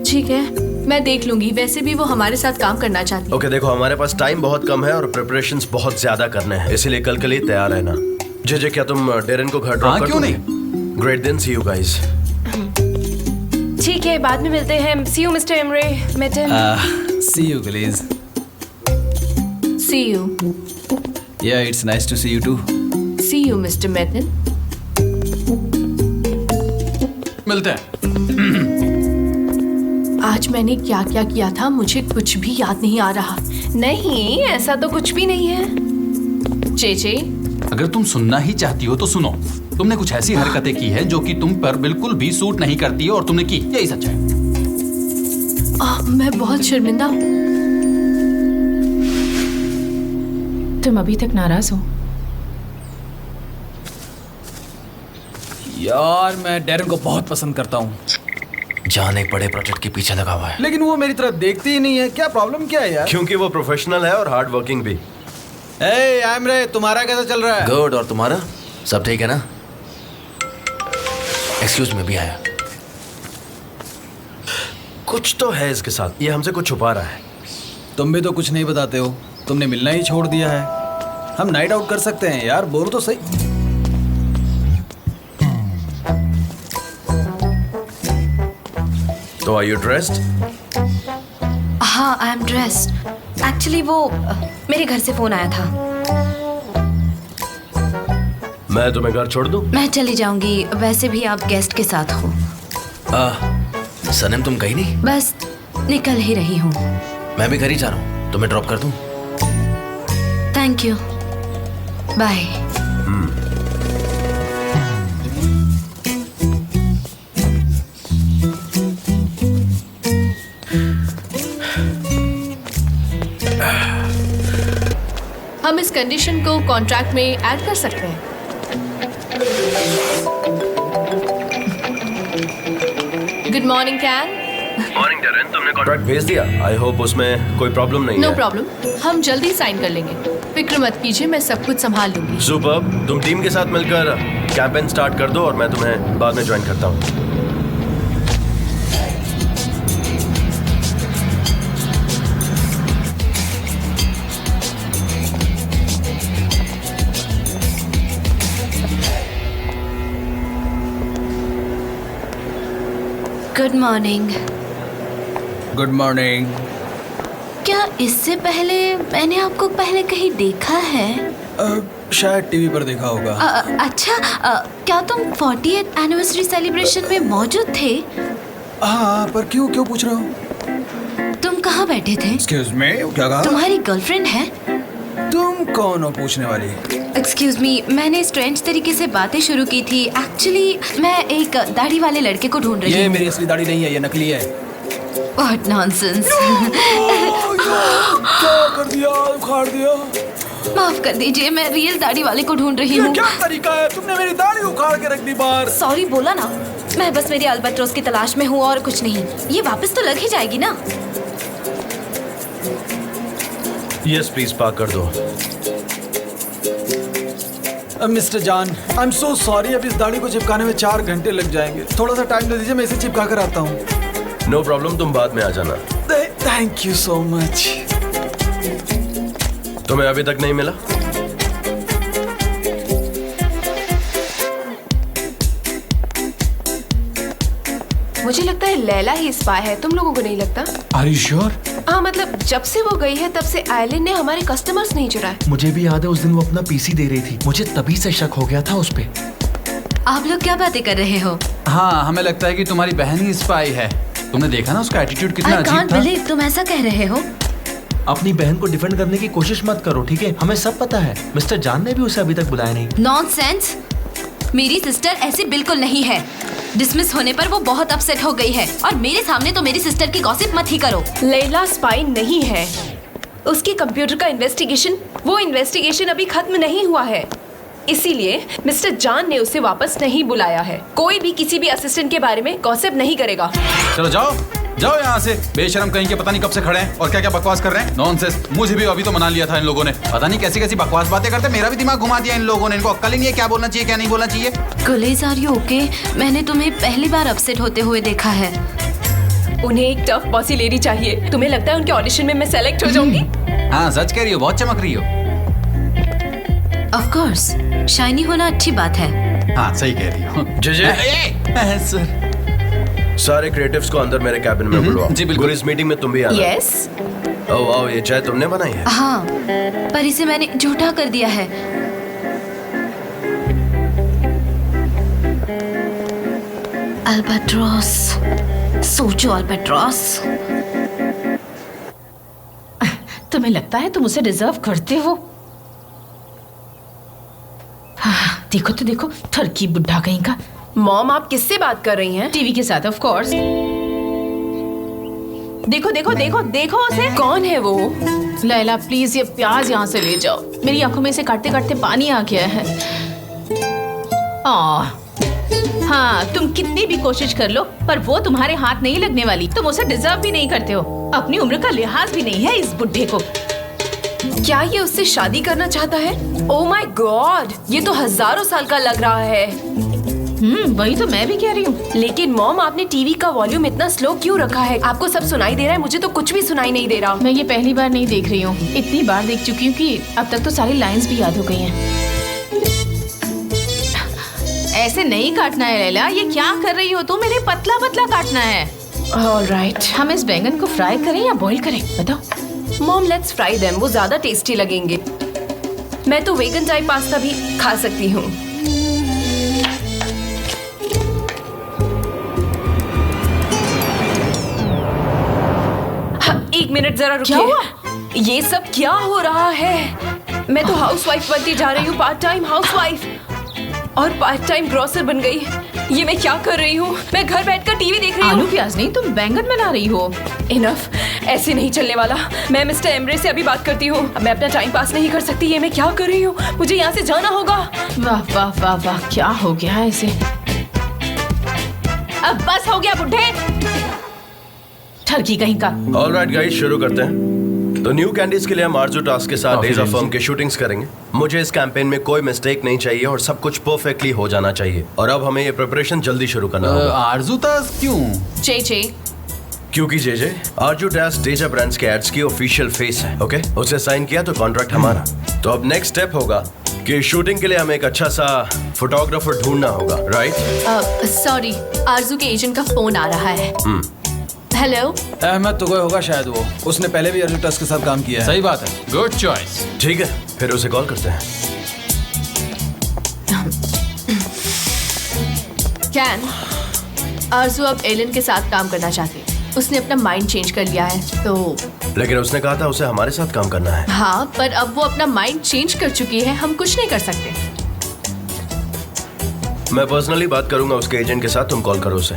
[SPEAKER 5] ठीक है, मैं देख लूंगी। वैसे भी वो हमारे साथ काम करना चाहती है।
[SPEAKER 7] ओके देखो, हमारे पास टाइम बहुत कम है और प्रिपरेशंस बहुत ज्यादा करने हैं, इसीलिए कल के लिए तैयार रहना। जे क्या तुम डेरेन को घर ड्रॉप कर
[SPEAKER 1] क्यों
[SPEAKER 7] दोगे? Great then, see you guys.
[SPEAKER 2] ठीक है, बाद में मिलते हैं। See you mister Emre Metin.
[SPEAKER 10] See you please.
[SPEAKER 5] See you.
[SPEAKER 10] Yeah it's nice to see you too.
[SPEAKER 5] See you mister Metin.
[SPEAKER 1] मिलते हैं।
[SPEAKER 5] आज मैंने क्या क्या किया था मुझे कुछ भी याद नहीं आ रहा।
[SPEAKER 2] नहीं, ऐसा तो कुछ भी नहीं है।
[SPEAKER 5] जे
[SPEAKER 1] अगर तुम सुनना ही चाहती हो तो सुनो। तुमने कुछ ऐसी हरकतें की है जो कि तुम पर बिल्कुल भी सूट नहीं करती है, और तुमने की, यही सच है।
[SPEAKER 5] मैं बहुत शर्मिंदा हूँ।
[SPEAKER 6] तुम अभी तक नाराज हो?
[SPEAKER 10] यार मैं डेरेन को बहुत पसंद करता हूँ।
[SPEAKER 8] जान एक बड़े प्रोजेक्ट के पीछे लगा हुआ है,
[SPEAKER 10] लेकिन वो मेरी तरफ देखती ही नहीं है। क्या प्रॉब्लम क्या है यार?
[SPEAKER 7] क्योंकि वो प्रोफेशनल है और हार्ड वर्किंग भी।
[SPEAKER 10] एमरे, तुम्हारा कैसा चल रहा है?
[SPEAKER 8] गुड। और तुम्हारा सब ठीक है ना? एक्सक्यूज मी, भी आया।
[SPEAKER 7] कुछ तो है इसके साथ, ये हमसे कुछ छुपा रहा है।
[SPEAKER 10] तुम भी तो कुछ नहीं बताते हो। तुमने मिलना ही छोड़ दिया है। हम नाइट आउट कर सकते हैं यार, बोलो तो सही।
[SPEAKER 7] तो आर यू ड्रेस्ड?
[SPEAKER 3] हाँ, आई एम ड्रेस्ड। एक्चुअली वो मेरे घर से फोन आया था।
[SPEAKER 7] मैं तुम्हें घर छोड़ दूं?
[SPEAKER 3] मैं चली जाऊंगी, वैसे भी आप गेस्ट के साथ हो।
[SPEAKER 8] सनम तुम कहीं नहीं?
[SPEAKER 3] बस निकल ही रही हूँ।
[SPEAKER 8] मैं भी घर ही जा रहा हूँ, तुम्हें ड्रॉप कर दूं?
[SPEAKER 3] Thank you, bye.
[SPEAKER 5] हम इस कंडीशन को कॉन्ट्रैक्ट में ऐड कर सकते हैं। Good morning can.
[SPEAKER 7] Morning Darren, तुमने कॉन्ट्रैक्ट भेज दिया? आई होप उसमें कोई प्रॉब्लम नहीं
[SPEAKER 5] नो
[SPEAKER 7] है।
[SPEAKER 5] प्रॉब्लम, हम जल्दी साइन कर लेंगे। फिक्र मत कीजिए, मैं सब कुछ संभाल लूंगी।
[SPEAKER 7] सुपर्ब, तुम टीम के साथ मिलकर कैंपेन स्टार्ट कर दो और मैं तुम्हें बाद में ज्वाइन करता हूँ।
[SPEAKER 3] Good morning.
[SPEAKER 10] Good morning.
[SPEAKER 3] क्या इससे पहले मैंने आपको पहले कहीं देखा है?
[SPEAKER 10] शायद टीवी पर देखा होगा।
[SPEAKER 3] अच्छा, क्या तुम 40th एनिवर्सरी सेलिब्रेशन में मौजूद थे?
[SPEAKER 10] हाँ, पर क्यों पूछ रहे हो?
[SPEAKER 3] तुम कहाँ बैठे थे?
[SPEAKER 10] एक्सक्यूज मी, क्या कहा?
[SPEAKER 3] तुम्हारी गर्लफ्रेंड है?
[SPEAKER 10] तुम कौन हो पूछने वाली?
[SPEAKER 3] एक्सक्यूज मी, मैंने स्ट्रेंज तरीके से बातें शुरू की थी। एक्चुअली मैं एक दाढ़ी वाले लड़के को ढूंढ रही हूँ।
[SPEAKER 10] ये मेरी असली दाढ़ी नहीं है, ये नकली है।
[SPEAKER 3] What nonsense!
[SPEAKER 10] क्या कर दिया? उखाड़ दिया।
[SPEAKER 3] माफ कर दीजिए, मैं रियल दाढ़ी वाले को ढूंढ रही
[SPEAKER 10] ये
[SPEAKER 3] हूँ।
[SPEAKER 10] क्या तरीका है? तुमने मेरी दाढ़ी उखाड़ के रख दी बाहर।
[SPEAKER 3] सॉरी बोला ना, मैं बस मेरी अल्बाट्रोस की तलाश में हूँ और कुछ नहीं। ये वापस तो लग ही जाएगी ना?
[SPEAKER 7] यस प्लीज, पार्क कर दो।
[SPEAKER 10] मिस्टर जान, आई एम सो सॉरी। अब इस दाढ़ी को चिपकाने में 4 घंटे लग जाएंगे। थोड़ा सा टाइम दे दीजिए, मैं इसे चिपका कर आता हूँ।
[SPEAKER 7] नो प्रॉब्लम, तुम बाद में आ जाना।
[SPEAKER 10] Thank you so much.
[SPEAKER 7] तुम्हें अभी तक नहीं मिला?
[SPEAKER 2] मुझे लगता है लैला ही स्पाई है, तुम लोगों को नहीं लगता?
[SPEAKER 1] Are you sure?
[SPEAKER 2] हाँ, मतलब जब से वो गई है तब से आयलिन ने हमारे कस्टमर्स नहीं चुराए।
[SPEAKER 8] मुझे भी याद है उस दिन वो अपना पीसी दे रही थी, मुझे तभी से शक हो गया था उस पे।
[SPEAKER 3] आप लोग क्या बातें कर रहे हो?
[SPEAKER 1] हाँ, हमें लगता है कि तुम्हारी बहन ही स्पाई है। तुमने देखा ना उसका एटीट्यूड कितना
[SPEAKER 3] I
[SPEAKER 1] अजीब
[SPEAKER 3] can't
[SPEAKER 1] था।
[SPEAKER 3] believe तुम ऐसा कह रहे हो।
[SPEAKER 8] अपनी बहन को डिफेंड करने की कोशिश मत करो, ठीक है? हमें सब पता है। मिस्टर जान ने भी उसे अभी तक बुलाया नहीं।
[SPEAKER 3] नॉनसेंस! मेरी सिस्टर ऐसी बिल्कुल नहीं है। डिसमिस होने पर वो बहुत अपसेट हो गई है और मेरे सामने तो मेरी सिस्टर की गॉसिप मत ही करो।
[SPEAKER 2] लैला स्पाई नहीं है। उसके कंप्यूटर का इन्वेस्टिगेशन, वो इन्वेस्टिगेशन अभी खत्म नहीं हुआ है, इसीलिए मिस्टर जान ने उसे वापस नहीं बुलाया है। कोई भी किसी भी असिस्टेंट के बारे में गॉसिप नहीं करेगा।
[SPEAKER 1] चलो जाओ जाओ यहाँ से, बेशरम कहीं के, पता नहीं कब से खड़े हैं और क्या क्या बकवास कर रहे हैं। नॉनसेंस। मुझे भी अभी तो मना लिया था इन लोगों ने, पता नहीं कैसी कैसी बकवास बातें करते, मेरा भी दिमाग घुमा दिया इन लोगों ने। इनको अक्ल ही नहीं है क्या बोलना चाहिए क्या नहीं बोलना चाहिए।
[SPEAKER 3] गुलेज, आर यू ओके? मैंने तुम्हें पहली बार अपसेट होते हुए देखा है।
[SPEAKER 2] उन्हें एक टफ बॉसी लेडी चाहिए। तुम्हें लगता है उनके ऑडिशन में मैं सेलेक्ट हो जाऊंगी?
[SPEAKER 1] हाँ सच कह रही हो, बहुत चमक रही हो।
[SPEAKER 3] ऑफ कोर्स, शाइनी होना अच्छी बात है।
[SPEAKER 1] हाँ सही कह रही हो।
[SPEAKER 7] जे
[SPEAKER 1] सर
[SPEAKER 7] सारे क्रिएटिव्स को अंदर मेरे कैबिन में बुलवाओ।
[SPEAKER 1] जी बिल्कुल।
[SPEAKER 7] इस मीटिंग में तुम भी आना।
[SPEAKER 2] यस।
[SPEAKER 7] आओ, ये चाय तुमने बनाई है?
[SPEAKER 3] हाँ, पर इसे मैंने झूठा कर दिया है। अल्बाट्रॉस, सोचो अल्बाट्रॉस।
[SPEAKER 6] तुम्हें लगता है तुम उसे डिजर्व करते हो? हाँ, देखो तो देखो, ठरकी बुढ़ा कहीं का।
[SPEAKER 2] मॉम, आप किससे बात कर रही हैं?
[SPEAKER 6] टीवी के साथ, ऑफ कोर्स। देखो देखो देखो देखो उसे।
[SPEAKER 2] कौन है वो?
[SPEAKER 6] लैला प्लीज ये प्याज यहाँ से ले जाओ, मेरी आंखों में से काटते काटते पानी आ गया है। हाँ, तुम कितनी भी कोशिश कर लो पर वो तुम्हारे हाथ नहीं लगने वाली। तुम उसे डिजर्व भी नहीं करते हो, अपनी उम्र का लिहाज भी नहीं है इस बुढ़े को।
[SPEAKER 2] क्या ये उससे शादी करना चाहता है? ओह माय गॉड, ये तो हजारों साल का लग रहा है।
[SPEAKER 6] वही तो मैं भी कह रही हूँ।
[SPEAKER 2] लेकिन मॉम, आपने टीवी का वॉल्यूम इतना स्लो क्यों रखा है? आपको सब सुनाई दे रहा है, मुझे तो कुछ भी सुनाई नहीं दे रहा।
[SPEAKER 6] मैं ये पहली बार नहीं देख रही हूँ, इतनी बार देख चुकी हूँ कि अब तक तो सारी लाइंस भी याद हो गई हैं। ऐसे नहीं काटना है लैला, ये क्या कर रही हो तुम? मेरे पतला पतला काटना है।
[SPEAKER 2] ऑलराइट।
[SPEAKER 6] हम इस बैंगन को फ्राई करें या बॉईल करें, बताओ।
[SPEAKER 2] मॉम, लेट्स फ्राई देम, वो ज्यादा टेस्टी लगेंगे। मैं तो वेगन टाइप पास्ता भी खा सकती हूँ। एक मिनट जरा रुकिए।
[SPEAKER 6] क्या हुआ?
[SPEAKER 2] ये सब क्या हो रहा है? मैं तो हाउसवाइफ बनती जा रही हूँ, पार्ट टाइम हाउसवाइफ और पार्ट टाइम ग्रोसर बन गई। ये मैं क्या कर रही हूँ? मैं घर बैठकर टीवी देख रही हूँ।
[SPEAKER 6] आलू प्याज नहीं, तुम बैंगन बना रही हो।
[SPEAKER 2] इनफ, ऐसे नहीं चलने वाला। मैं मिस्टर एमरे से अभी बात करती हूँ। मैं अपना टाइम पास नहीं कर सकती। ये मैं क्या कर रही हूँ? मुझे यहाँ से जाना होगा।
[SPEAKER 6] वाह वाह वाह वाह, क्या हो गया है इसे? अब बस हो गया बुढ़े, ठरकी कहीं का।
[SPEAKER 7] ऑलराइट गाइस, शुरू करते हैं। तो न्यू कैंडीज के लिए हम आरजू टास्क के साथ डेज ऑफ फर्म के शूटिंग्स करेंगे। मुझे इस कैंपेन में कोई मिस्टेक नहीं चाहिए और सब कुछ परफेक्टली हो जाना चाहिए। और अब हमें ये प्रिपरेशन जल्दी शुरू करना होगा।
[SPEAKER 1] आरजू टास्क क्यों?
[SPEAKER 6] जे
[SPEAKER 7] क्योंकि जे आरजू टास्क डेजा ब्रांड्स के एड्स की ऑफिशियल फेस है। ओके, उसे साइन किया तो कॉन्ट्रैक्ट हमारा। तो अब नेक्स्ट स्टेप होगा कि शूटिंग के लिए हमें एक अच्छा सा फोटोग्राफर ढूंढना होगा, राइट?
[SPEAKER 5] सॉरी, आरजू के एजेंट का फोन आ रहा है। हेलो।
[SPEAKER 10] अहमद तो कोई होगा शायद, वो उसने पहले भी आरजू टास्क के साथ काम किया है।
[SPEAKER 1] सही बात है, गुड चॉइस।
[SPEAKER 7] ठीक है, फिर उसे कॉल करते हैं।
[SPEAKER 5] कैन, आरजू अब एलन के साथ काम करना चाहती है। उसने अपना माइंड चेंज कर लिया है। तो
[SPEAKER 7] लेकिन उसने कहा था उसे हमारे साथ काम करना है।
[SPEAKER 5] हाँ, पर अब वो अपना माइंड चेंज कर चुकी है, हम कुछ नहीं कर सकते।
[SPEAKER 7] मैं पर्सनली बात करूंगा उसके एजेंट के साथ, तुम कॉल करो उसे।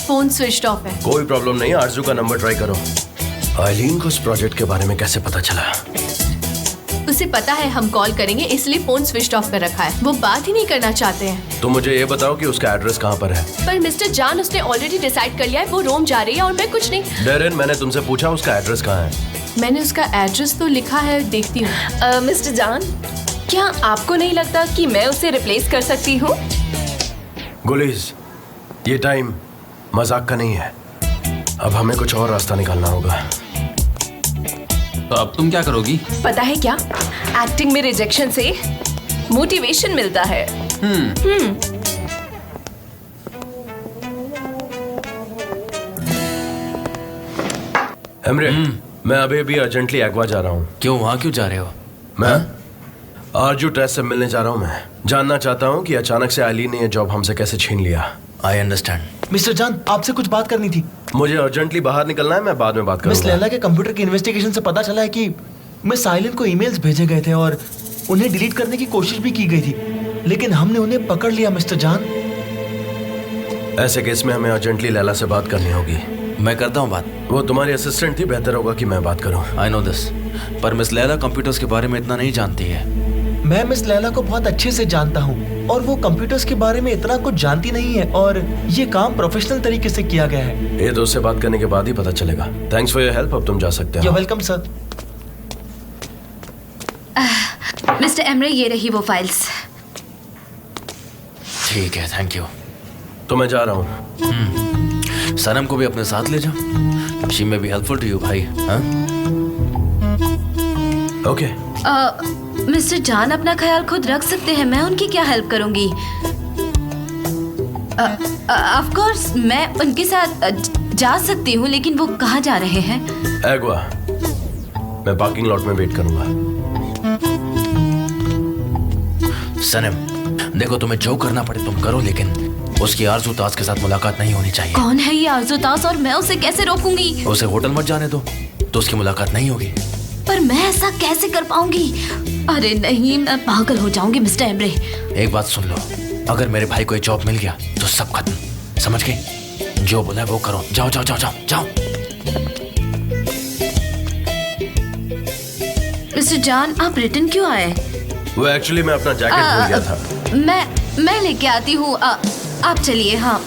[SPEAKER 5] फोन स्विच ऑफ है।
[SPEAKER 7] कोई प्रॉब्लम नहीं, आरजू का नंबर ट्राई करो। आइलीन को इस प्रोजेक्ट के बारे में कैसे पता चला?
[SPEAKER 5] उसे पता है हम कॉल करेंगे, इसलिए फोन स्विच ऑफ कर रखा है। वो बात ही नहीं करना चाहते हैं।
[SPEAKER 7] तो मुझे ये बताओ कि उसका एड्रेस कहाँ पर है?
[SPEAKER 5] पर मिस्टर जान, उसने ऑलरेडी डिसाइड कर लिया है, वो रोम जा रही है और मैं कुछ नहीं।
[SPEAKER 7] डेरेन, मैंने तुमसे पूछा उसका एड्रेस कहाँ है?
[SPEAKER 5] मैंने उसका एड्रेस तो लिखा है, देखती हूँ।
[SPEAKER 2] मिस्टर जान, क्या आपको नहीं लगता कि मैं उसे रिप्लेस कर सकती हूँ?
[SPEAKER 7] गुलीज, ये टाइम मजाक का नहीं है। अब हमें कुछ और रास्ता निकालना होगा।
[SPEAKER 1] तो अब तुम क्या करोगी?
[SPEAKER 2] पता है क्या, एक्टिंग में रिजेक्शन से मोटिवेशन मिलता है।
[SPEAKER 7] एमरे, मैं अभी अर्जेंटली एक्वा जा रहा हूँ।
[SPEAKER 8] क्यों, वहाँ क्यों जा रहे हो?
[SPEAKER 7] मैं आरजू टेस्ट से मिलने जा रहा हूँ। मैं जानना चाहता हूँ कि अचानक से आइलीन ने यह जॉब हमसे कैसे छीन लिया।
[SPEAKER 8] I understand.
[SPEAKER 11] मिस्टर जान, आपसे कुछ बात करनी थी।
[SPEAKER 7] मुझे अर्जेंटली बाहर निकलना है, मैं बाद में बात
[SPEAKER 11] मिस
[SPEAKER 7] करूंगा।
[SPEAKER 11] लैला के कंप्यूटर की इन्वेस्टिगेशन से पता चला है कि मिस आइलिन को ईमेल्स भेजे गए थे और उन्हें डिलीट करने की कोशिश भी की गई थी, लेकिन हमने उन्हें पकड़ लिया। मिस्टर जान,
[SPEAKER 7] ऐसे केस में हमें अर्जेंटली लैला से बात करनी होगी।
[SPEAKER 8] मैं करता हूँ बात।
[SPEAKER 7] वो तुम्हारी असिस्टेंट थी, बेहतर होगा कि मैं बात करूँ।
[SPEAKER 8] आई नो दिस, पर मिस लैला कंप्यूटर्स के बारे में इतना नहीं जानती है।
[SPEAKER 11] मैं मिस लैला को बहुत अच्छे से जानता हूँ और वो कंप्यूटर्स के बारे में इतना कुछ जानती नहीं है और ये काम प्रोफेशनल तरीके से किया गया है।
[SPEAKER 7] ये दोस्त से बात करने के बाद ही पता चलेगा। थैंक्स फॉर योर हेल्प, अब तुम जा सकते
[SPEAKER 11] यू
[SPEAKER 7] हो।
[SPEAKER 11] Welcome sir.
[SPEAKER 3] मिस्टर एमरे, ये रही वो फाइल्स।
[SPEAKER 8] ठीक है, थैंक यू।
[SPEAKER 7] तो मैं जा रहा हूँ।
[SPEAKER 8] सनम को भी अपने साथ ले जाओ। She may be helpful to you भाई। हाँ?
[SPEAKER 7] ओके।
[SPEAKER 3] मिस्टर जान अपना ख्याल खुद रख सकते हैं, मैं उनकी क्या हेल्प करूंगी। ऑफ कोर्स मैं उनके साथ जा सकती हूँ, लेकिन वो कहाँ जा रहे हैं?
[SPEAKER 7] एग्वा, मैं पार्किंग लॉट में वेट करूंगा।
[SPEAKER 8] सनम, देखो तुम्हें जो करना पड़े तुम करो, लेकिन उसकी आरज़ू ताज के साथ मुलाकात नहीं होनी चाहिए।
[SPEAKER 3] कौन है ये आरज़ू ताज और मैं उसे कैसे रोकूंगी?
[SPEAKER 8] उसे होटल मत जाने दो तो उसकी मुलाकात नहीं होगी।
[SPEAKER 3] पर मैं ऐसा कैसे कर पाऊंगी? अरे नहीं, मैं पागल हो जाऊंगी मिस्टर एमरे।
[SPEAKER 8] एक बात सुन लो, अगर मेरे भाई को एक जॉब मिल गया तो सब खत्म, समझ गए? जो बोला है वो करो। जाओ जाओ जाओ जाओ जाओ।
[SPEAKER 3] मिस्टर जान, आप रिटर्न क्यों आए?
[SPEAKER 7] वो एक्चुअली मैं अपना जैकेट भूल गया था।
[SPEAKER 3] मैं लेके आती हूँ, आप चलिए। हाँ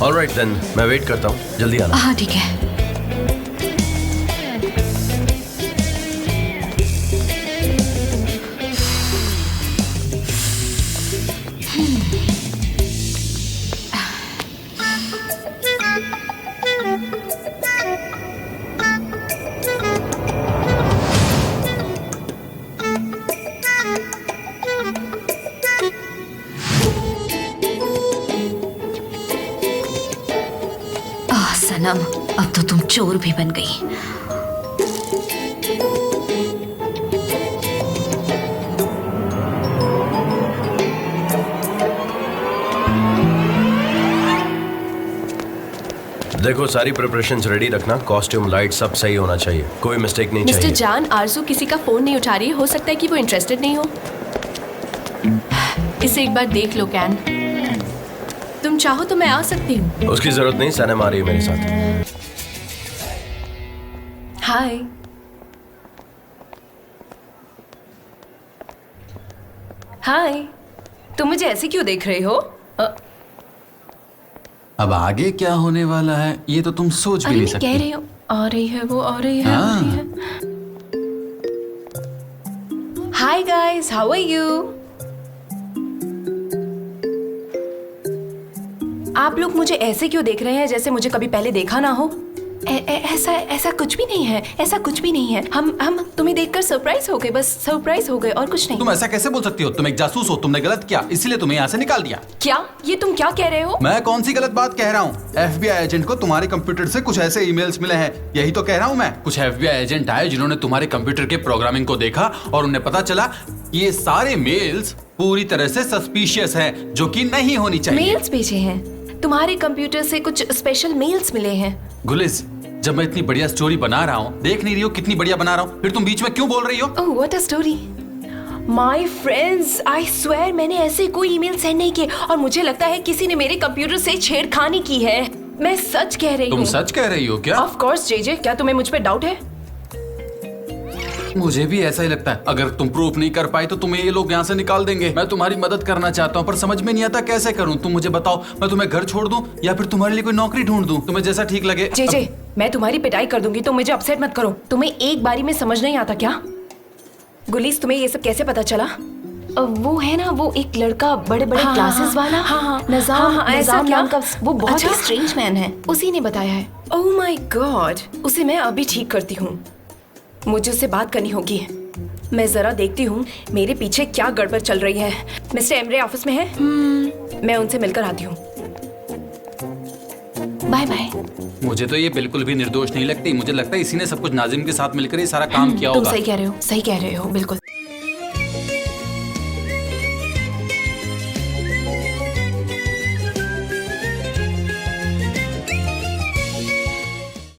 [SPEAKER 7] ऑलराइट देन, मैं वेट करता हूँ, जल्दी आना।
[SPEAKER 3] हाँ ठीक है। सनम, अब तो तुम चोर भी बन गई।
[SPEAKER 7] देखो, सारी प्रिपरेशंस रेडी रखना, कॉस्ट्यूम, लाइट सब सही होना चाहिए, कोई मिस्टेक नहीं
[SPEAKER 5] मिस्टर
[SPEAKER 7] चाहिए।
[SPEAKER 5] जान, आरजू किसी का फोन नहीं उठा रही है, हो सकता है कि वो इंटरेस्टेड नहीं हो। इसे एक बार देख लो कैन, तुम चाहो तो मैं आ सकती हूँ।
[SPEAKER 7] उसकी जरूरत नहीं, सनम आ रही है मेरे साथ।
[SPEAKER 5] हाय। हाय,
[SPEAKER 4] तुम मुझे ऐसे क्यों देख रहे हो?
[SPEAKER 1] अब आगे क्या होने वाला है ये तो तुम सोच भी
[SPEAKER 5] अरे
[SPEAKER 1] नहीं
[SPEAKER 5] मैं
[SPEAKER 1] सकती।
[SPEAKER 5] कह रही हूँ, आ रही है वो, आ रही है, आ रही है। Hi guys, how are you? आप लोग मुझे ऐसे क्यों देख रहे हैं जैसे मुझे कभी पहले देखा ना हो? ऐसा कुछ भी नहीं है, ऐसा कुछ भी नहीं है। हम तुम्हें देखकर सरप्राइज हो गए, बस सरप्राइज हो गए और कुछ नहीं।
[SPEAKER 1] तुम ऐसा कैसे बोल सकती हो? तुम एक जासूस हो, तुमने गलत किया, इसीलिए तुम्हें यहाँ से निकाल दिया।
[SPEAKER 5] क्या? ये तुम क्या कह रहे हो?
[SPEAKER 1] मैं कौन सी गलत बात कह रहा हूँ? FBI एजेंट को तुम्हारे कंप्यूटर से कुछ ऐसे ईमेल्स मिले हैं, यही तो कह रहा हूँ मैं। कुछ FBI एजेंट आए जिन्होंने तुम्हारे कंप्यूटर के प्रोग्रामिंग को देखा और उन्हें पता चला ये सारे मेल्स पूरी तरह से सस्पिशियस हैं, जो कि नहीं होनी चाहिए।
[SPEAKER 5] मेल्स भेजे हैं तुम्हारे कंप्यूटर से, कुछ स्पेशल मेल्स मिले हैं।
[SPEAKER 1] गुलिस, जब मैं इतनी बढ़िया स्टोरी बना रहा हूँ, देख नहीं रही हो कितनी बढ़िया बना रहा हूँ, फिर तुम बीच में क्यों बोल रही हो?
[SPEAKER 5] Oh what a story. My friends, I swear मैंने ऐसे कोई ईमेल सेंड नहीं किए और मुझे लगता है किसी ने मेरे कंप्यूटर से छेड़खानी की है। मैं सच कह रही हूँ।
[SPEAKER 1] तुम सच कह रही हो क्या?
[SPEAKER 5] ऑफ कोर्स जेजे, क्या तुम्हें मुझ पे डाउट है?
[SPEAKER 1] मुझे भी ऐसा ही लगता है। अगर तुम प्रूफ नहीं कर पाई तो तुम्हें ये लोग यहाँ से निकाल देंगे। मैं तुम्हारी मदद करना चाहता हूँ पर समझ में नहीं आता कैसे करूँ। तुम मुझे बताओ, मैं तुम्हें घर छोड़ दूँ या फिर तुम्हारे लिए कोई नौकरी ढूंढ दूँ? तुम्हें जैसा ठीक लगे।
[SPEAKER 5] जेजे, मैं तुम्हारी पिटाई कर दूंगी, तुम मुझे अपसेट मत करो। तुम्हें एक बारी में समझ नहीं आता क्या? गुलीस, तुम्हें ये सब कैसे पता चला? वो है ना, वो एक लड़का बड़े बड़े क्लासेस वाला। हाँ, नजाम,
[SPEAKER 4] ऐसा क्या?
[SPEAKER 5] नाम का, वो बहुत ही
[SPEAKER 4] अच्छा।
[SPEAKER 5] स्ट्रेंज मैन है, उसी ने बताया है।
[SPEAKER 4] ओह माय गॉड, उसे मैं अभी ठीक करती हूँ। मुझे उससे बात करनी होगी। मैं जरा देखती हूँ मेरे पीछे क्या गड़बड़ चल रही है। मिस्टर एमरे ऑफिस में है? मैं उनसे मिलकर आती हूँ।
[SPEAKER 5] Bye bye.
[SPEAKER 1] मुझे तो ये बिल्कुल भी निर्दोष नहीं लगती। मुझे लगता है इसी ने सब कुछ नाजिम के साथ मिलकर ये सारा काम किया
[SPEAKER 5] तुम
[SPEAKER 1] होगा।
[SPEAKER 5] सही कह रहे हो, सही कह रहे हो, बिल्कुल।